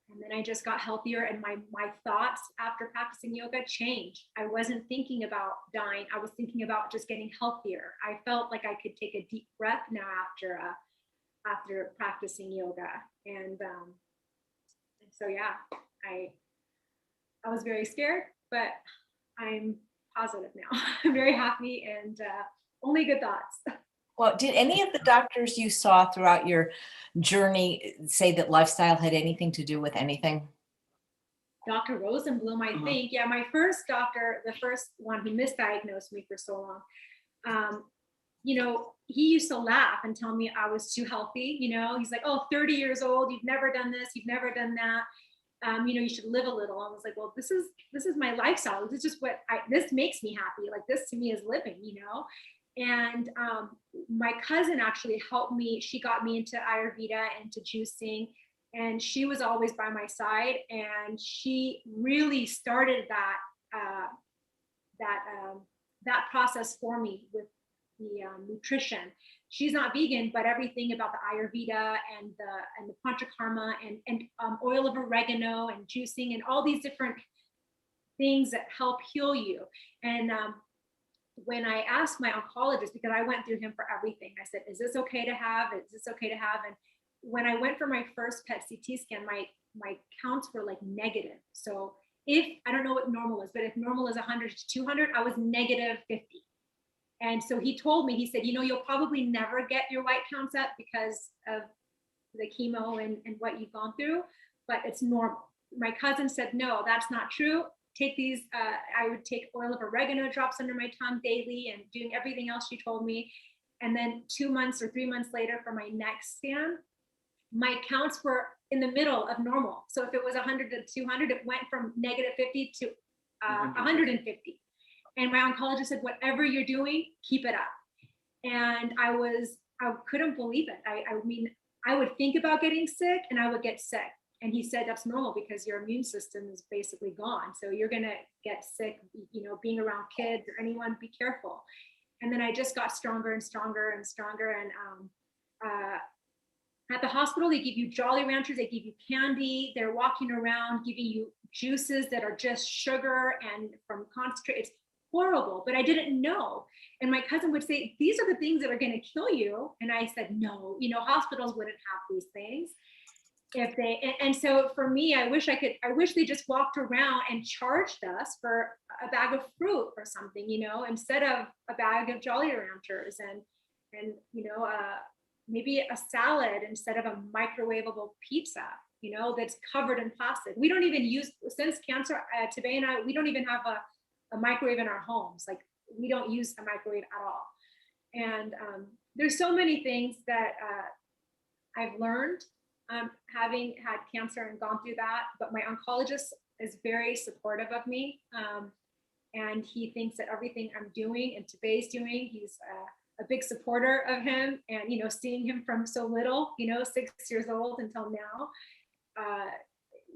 Speaker 4: And then I just got healthier, and my thoughts after practicing yoga changed. I wasn't thinking about dying. I was thinking about just getting healthier. I felt like I could take a deep breath now after practicing yoga. And so, yeah, I was very scared, but I'm positive now. I'm very happy, and only good thoughts.
Speaker 2: Well, did any of the doctors you saw throughout your journey say that lifestyle had anything to do with anything?
Speaker 4: Dr. Rosenblum, I think. Yeah, my first doctor, the first one who misdiagnosed me for so long, he used to laugh and tell me I was too healthy. He's like, oh, 30 years old, you've never done this, you've never done that. You should live a little. I was like, well, this is my lifestyle. This is just this makes me happy. Like, this to me is living, And my cousin actually helped me. She got me into Ayurveda, into juicing, and she was always by my side. And she really started that process for me with the nutrition. She's not vegan, but everything about the Ayurveda and the Panchakarma and oil of oregano and juicing and all these different things that help heal you. And when I asked my oncologist, because I went through him for everything, I said, is this okay to have? Is this okay to have? And when I went for my first PET CT scan, my counts were like negative. So I don't know what normal is, but if normal is 100 to 200, I was negative 50. And so he told me, he said, you'll probably never get your white counts up because of the chemo and what you've gone through, but it's normal. My cousin said, no, that's not true. Take these, I would take oil of oregano drops under my tongue daily and doing everything else she told me. And then 2 months or 3 months later for my next scan, my counts were in the middle of normal. So if it was 100 to 200, it went from negative 50 to 150. And my oncologist said, whatever you're doing, keep it up. And I couldn't believe it. I mean, I would think about getting sick and I would get sick. And he said, that's normal because your immune system is basically gone. So you're going to get sick, being around kids or anyone, be careful. And then I just got stronger and stronger and stronger. And at the hospital, they give you Jolly Ranchers, they give you candy. They're walking around giving you juices that are just sugar and from concentrate. It's horrible, but I didn't know. And my cousin would say, these are the things that are going to kill you. And I said, no, hospitals wouldn't have these things. And so for me, I wish they just walked around and charged us for a bag of fruit or something, instead of a bag of Jolly Ranchers and maybe a salad instead of a microwavable pizza, that's covered in plastic. We don't even use, since cancer, Tabay and I, we don't even have a microwave in our homes. Like, we don't use a microwave at all. And there's so many things that I've learned having had cancer and gone through that, but my oncologist is very supportive of me. and he thinks that everything I'm doing and Tabay's doing, he's a big supporter of him. And, you know, seeing him from so little, you know, 6 years old until now,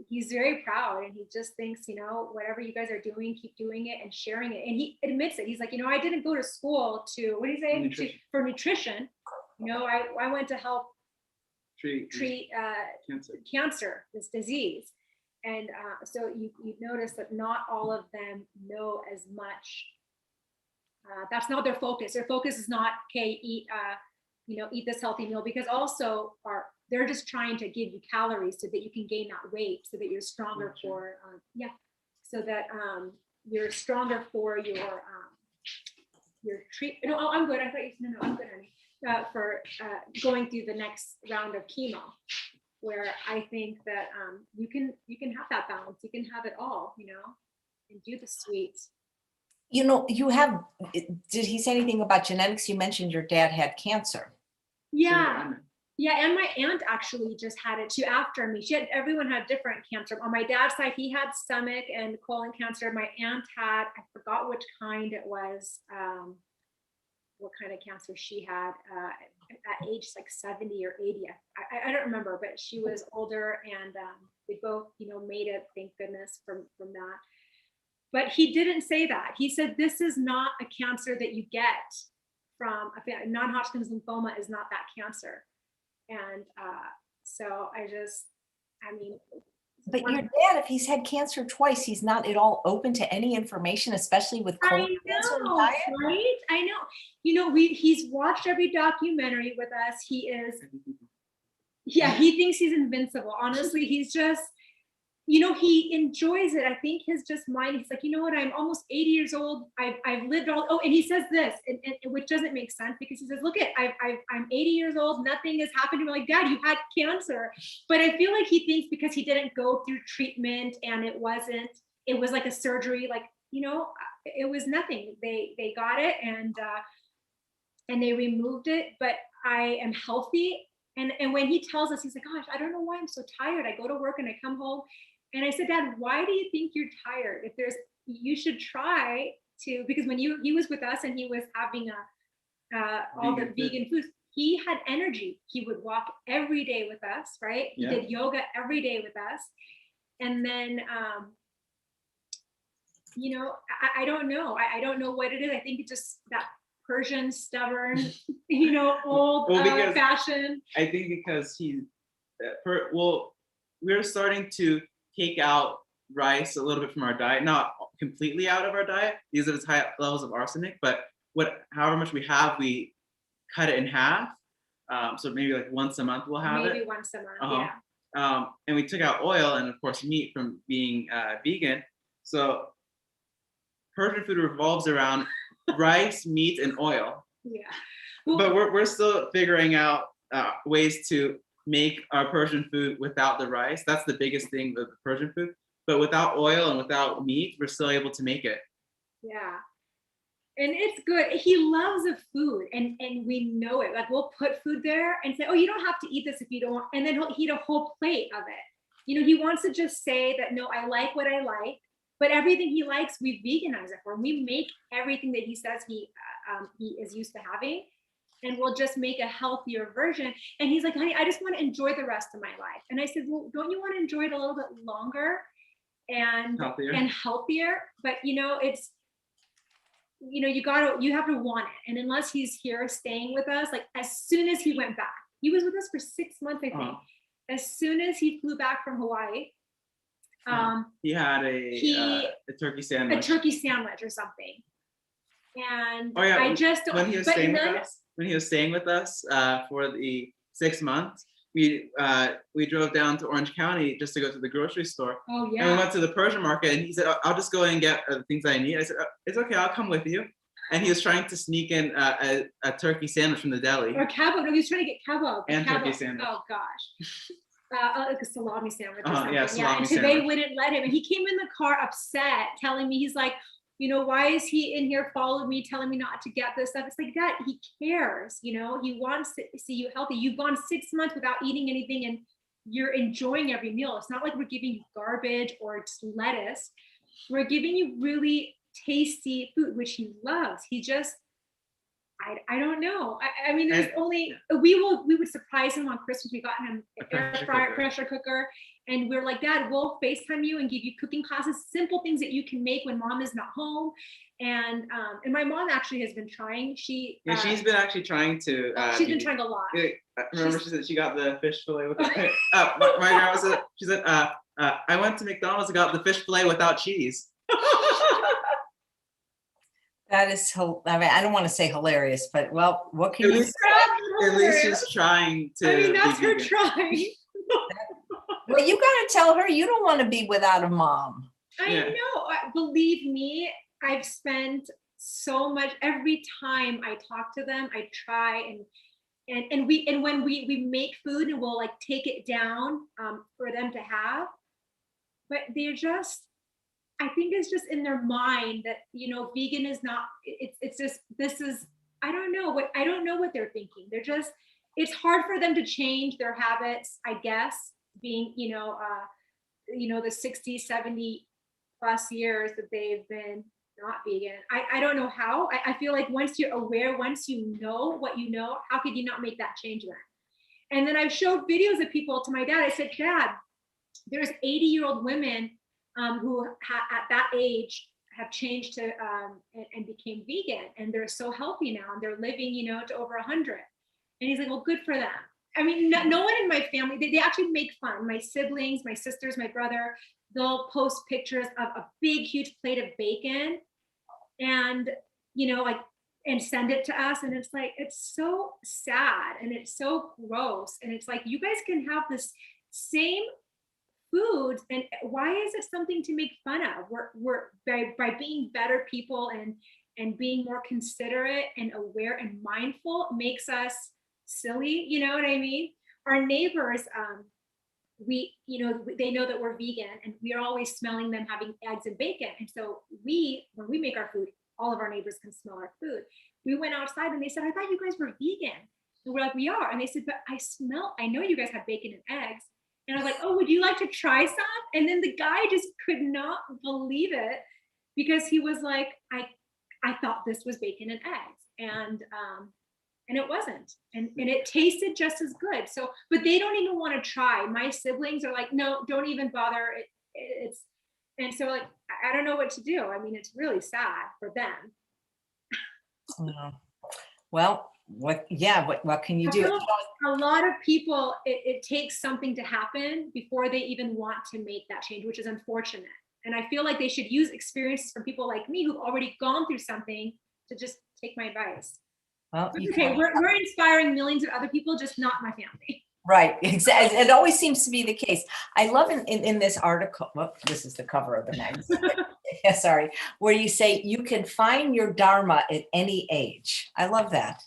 Speaker 4: he's very proud, and he just thinks, you know, whatever you guys are doing, keep doing it and sharing it. And he admits it. He's like, you know, I didn't go to school to, what do you say?
Speaker 3: Nutrition.
Speaker 4: For nutrition. You know, I went to help treat cancer, this disease. And so you notice that not all of them know as much. That's not their focus. Their focus is not, okay, eat this healthy meal, because also they're just trying to give you calories so that you can gain that weight, so that you're stronger for so that you're stronger for your treat. No, I'm good. I thought you said no. I'm good, honey. For going through the next round of chemo, where I think that you can have that balance. You can have it all, you know, and do the sweets.
Speaker 2: You know, did he say anything about genetics? You mentioned your dad had cancer.
Speaker 4: Yeah. Yeah, and my aunt actually just had it too after me. Everyone had different cancer. On my dad's side, he had stomach and colon cancer. My aunt had, I forgot which kind it was, what kind of cancer she had at age like 70 or 80. I don't remember, but she was older, and they both, you know, made it, thank goodness, from that. But he didn't say that. He said, this is not a cancer that you get from non-Hodgkin's lymphoma is not that cancer. And so
Speaker 2: But your dad, if he's had cancer twice, he's not at all open to any information, especially with colon cancer and diet.
Speaker 4: Right? I know. You know, he's watched every documentary with us. He thinks he's invincible. Honestly, he's just, you know, he enjoys it. I think his just mind, he's like, you know what, I'm almost 80 years old. I've lived and he says this, and which doesn't make sense, because he says, look, I'm 80 years old, nothing has happened to me. Like, Dad, you had cancer. But I feel like he thinks because he didn't go through treatment, and it was like a surgery, like, you know, it was nothing. They got it, and they removed it, but I am healthy. And when he tells us, he's like, gosh, I don't know why I'm so tired. I go to work and I come home. And I said, Dad, why do you think you're tired? You should try to, because when he was with us and he was having all the vegan foods, he had energy. He would walk every day with us, right? He did yoga every day with us. And then, you know, I don't know. I don't know what it is. I think it's just that Persian, stubborn, you know, old fashioned.
Speaker 3: I think because we're starting to take out rice a little bit from our diet, not completely out of our diet because of its high levels of arsenic, but however much we have, we cut it in half. So maybe like once a month we'll have it.
Speaker 4: Maybe once a month, yeah.
Speaker 3: And we took out oil and of course meat from being vegan. So Persian food revolves around rice, meat, and oil.
Speaker 4: Yeah.
Speaker 3: But we're still figuring out ways to make our Persian food without the rice. That's the biggest thing with the Persian food. But without oil and without meat, we're still able to make it.
Speaker 4: Yeah. And it's good. He loves the food, and we know it. Like, we'll put food there and say, oh, you don't have to eat this if you don't want, and then he'll eat a whole plate of it. You know, he wants to just say that, no, I like what I like, but everything he likes, we veganize it for him. We make everything that he says he is used to having, and we'll just make a healthier version. And he's like, honey, I just want to enjoy the rest of my life. And I said, well, don't you want to enjoy it a little bit longer and healthier? But, you know, it's, you know, you have to want it. And unless he's here staying with us, like as soon as he went back, he was with us for 6 months, I think. As soon as he flew back from Hawaii,
Speaker 3: he had a turkey sandwich.
Speaker 4: A turkey sandwich or something. And
Speaker 3: oh, yeah.
Speaker 4: I just don't.
Speaker 3: When he was staying with us for the 6 months, we drove down to Orange County just to go to the grocery store.
Speaker 4: Oh yeah.
Speaker 3: And we went to the Persian market, and he said, I'll just go and get the things I need. I said, it's okay, I'll come with you. And he was trying to sneak in a turkey sandwich from the deli.
Speaker 4: Or kebab. No, he was trying to get kebab.
Speaker 3: And turkey sandwich.
Speaker 4: Oh gosh. Like a salami sandwich or something.
Speaker 3: Yeah,
Speaker 4: and Tabay wouldn't let him. And he came in the car upset, telling me, he's like, you know, why is he in here following me, telling me not to get this stuff? It's like, that he cares, you know, he wants to see you healthy. You've gone 6 months without eating anything, and you're enjoying every meal. It's not like we're giving you garbage or just lettuce. We're giving you really tasty food, which he loves. He just, I don't know. I mean, there's only, we would surprise him on Christmas. We got him an air fryer, pressure cooker. And we're like, Dad, we'll FaceTime you and give you cooking classes, simple things that you can make when mom is not home. And my mom actually has been trying. She's
Speaker 3: been actually trying to.
Speaker 4: She's been trying a lot.
Speaker 3: Remember, she said she got the fish fillet with the. My grandma said, she said, I went to McDonald's and got the fish fillet without cheese.
Speaker 2: That is, I mean, I don't want to say hilarious, but well, what can you say?
Speaker 3: At least she's trying to.
Speaker 4: I mean, that's her trying.
Speaker 2: Well, you got to tell her you don't want to be without a mom.
Speaker 4: I know. Believe me, I've spent so much. Every time I talk to them, I try and when we make food and we'll like take it down for them to have, but they're just, I think it's just in their mind that, you know, vegan is not, it's just, this is, I don't know what they're thinking. They're just, it's hard for them to change their habits, I guess, being, you know, the 60, 70 plus years that they've been not vegan. I don't know how. I feel like once you're aware, once you know what you know, how could you not make that change then? And then I've showed videos of people to my dad. I said, Dad, there's 80-year-old women who at that age have changed to and became vegan, and they're so healthy now, and they're living, you know, to over 100. And he's like, well, good for them. I mean, no one in my family, they actually make fun. My siblings, my sisters, my brother, they'll post pictures of a big, huge plate of bacon and, you know, like, and send it to us. And it's like, it's so sad and it's so gross. And it's like, you guys can have this same food, and why is it something to make fun of? We're by being better people and being more considerate and aware and mindful makes us silly, you know what I mean? Our neighbors, we, you know, they know that we're vegan, and we are always smelling them having eggs and bacon. And so when we make our food, all of our neighbors can smell our food. We went outside and they said, I thought you guys were vegan. And we're like, we are. And they said, but I know you guys have bacon and eggs. And I was like, oh, would you like to try some? And then the guy just could not believe it, because he was like, I thought this was bacon and eggs. And it wasn't. And it tasted just as good. So, but they don't even want to try. My siblings are like, no, don't even bother. It's, and so like, I don't know what to do. I mean, it's really sad for them.
Speaker 2: Well, what can you do?
Speaker 4: A lot of people, it takes something to happen before they even want to make that change, which is unfortunate. And I feel like they should use experiences from people like me who've already gone through something to just take my advice.
Speaker 2: Well,
Speaker 4: okay, we're inspiring millions of other people, just not my family.
Speaker 2: Right, exactly. It always seems to be the case. I love in this article, well, this is the cover of the magazine. Yeah, sorry, where you say you can find your Dharma at any age. I love that.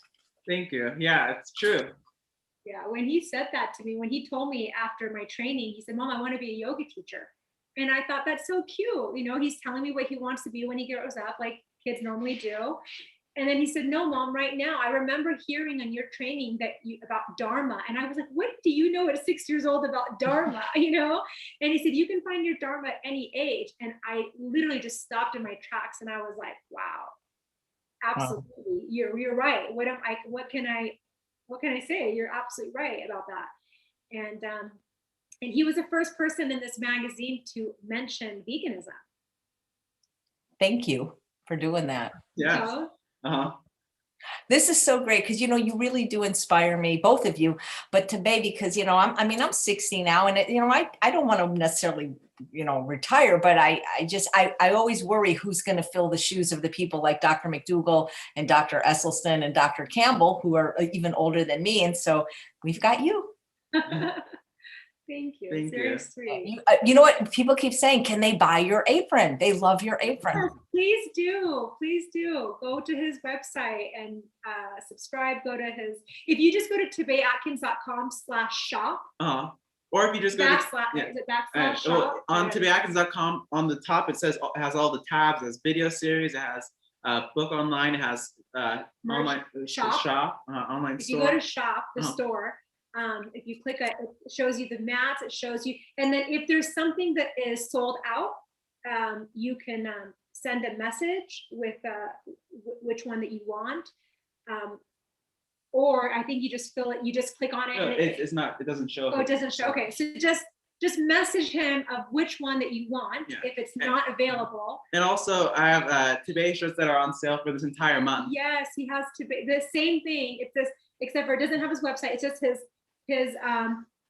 Speaker 3: Thank you. Yeah, it's true.
Speaker 4: Yeah, when he said that to me, when he told me after my training, he said, Mom, I want to be a yoga teacher. And I thought, that's so cute. You know, he's telling me what he wants to be when he grows up, like kids normally do. And then he said, no, Mom, right now, I remember hearing on your training about Dharma. And I was like, what do you know at 6 years old about Dharma, you know? And he said, you can find your Dharma at any age. And I literally just stopped in my tracks and I was like, wow, absolutely. Wow. You're right. What can I say? You're absolutely right about that. And he was the first person in this magazine to mention veganism.
Speaker 2: Thank you for doing that.
Speaker 3: Yeah. Uh-huh.
Speaker 2: This is so great because, you know, you really do inspire me, both of you, but Tabay, because, you know, I'm 60 now, and, you know, I don't want to necessarily, you know, retire, but I always worry who's going to fill the shoes of the people like Dr. McDougall and Dr. Esselstyn and Dr. Campbell, who are even older than me. And so we've got you.
Speaker 4: Thank you. It's very sweet.
Speaker 2: You know what? People keep saying, can they buy your apron? They love your apron.
Speaker 4: Yes, please do. Please do. Go to his website and subscribe. Go to his, if you just go to tabayatkins.com/shop.
Speaker 3: Or if you just go
Speaker 4: is it / shop?
Speaker 3: On tabayatkins.com, on the top, it says, it has all the tabs. It has video series. It has book online. It has online shop, online
Speaker 4: if
Speaker 3: store.
Speaker 4: You go to shop, the store. If you click it shows you the mats, it shows you, and then if there's something that is sold out, you can send a message with which one that you want. Or I think you just fill it, you just click on it.
Speaker 3: No,
Speaker 4: and
Speaker 3: it's not, it doesn't show.
Speaker 4: Oh, it doesn't show. Okay, so just message him of which one that you want if it's not available.
Speaker 3: And also I have Tabay shirts that are on sale for this entire month.
Speaker 4: Yes, he has Tabay. The same thing. It's this, except for it doesn't have his website. It's just his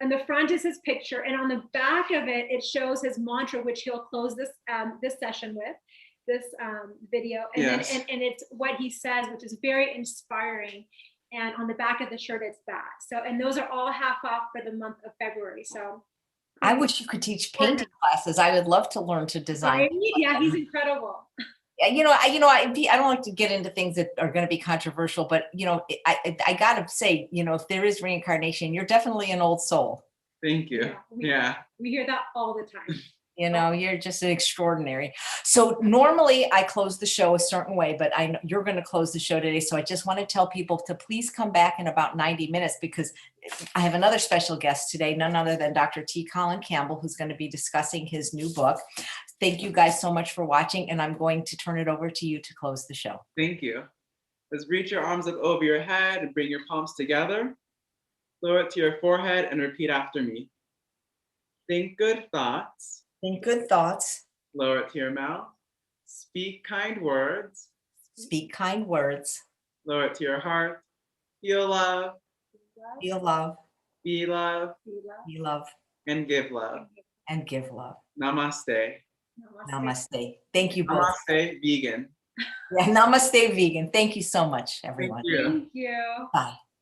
Speaker 4: and the front is his picture, and on the back of it, it shows his mantra, which he'll close this this session with, this video, and then and it's what he says, which is very inspiring. And on the back of the shirt, it's that. So, and those are all half off for the month of February. So
Speaker 2: I wish you could teach painting classes. I would love to learn to design.
Speaker 4: Right? Yeah, he's incredible.
Speaker 2: I don't like to get into things that are going to be controversial, but I gotta say, if there is reincarnation, you're definitely an old soul.
Speaker 3: Thank you.
Speaker 4: We hear that all the time.
Speaker 2: You're just an extraordinary. So normally I close the show a certain way, but I know you're going to close the show today. So I just want to tell people to please come back in about 90 minutes because I have another special guest today, none other than Dr. T. Colin Campbell, who's going to be discussing his new book. Thank you guys so much for watching, and I'm going to turn it over to you to close the show.
Speaker 3: Thank you. Let's reach your arms up over your head and bring your palms together. Lower it to your forehead and repeat after me. Think good thoughts.
Speaker 2: Think good thoughts.
Speaker 3: Lower it to your mouth. Speak kind words.
Speaker 2: Speak kind words.
Speaker 3: Lower it to your heart. Feel love.
Speaker 2: Feel love.
Speaker 3: Be love.
Speaker 2: Be love.
Speaker 3: And give love.
Speaker 2: And give love.
Speaker 3: Namaste.
Speaker 2: Namaste. Thank you both.
Speaker 3: Namaste, vegan.
Speaker 2: Yeah, namaste, vegan. Thank you so much, everyone.
Speaker 3: Thank you.
Speaker 4: Thank you.
Speaker 2: Bye.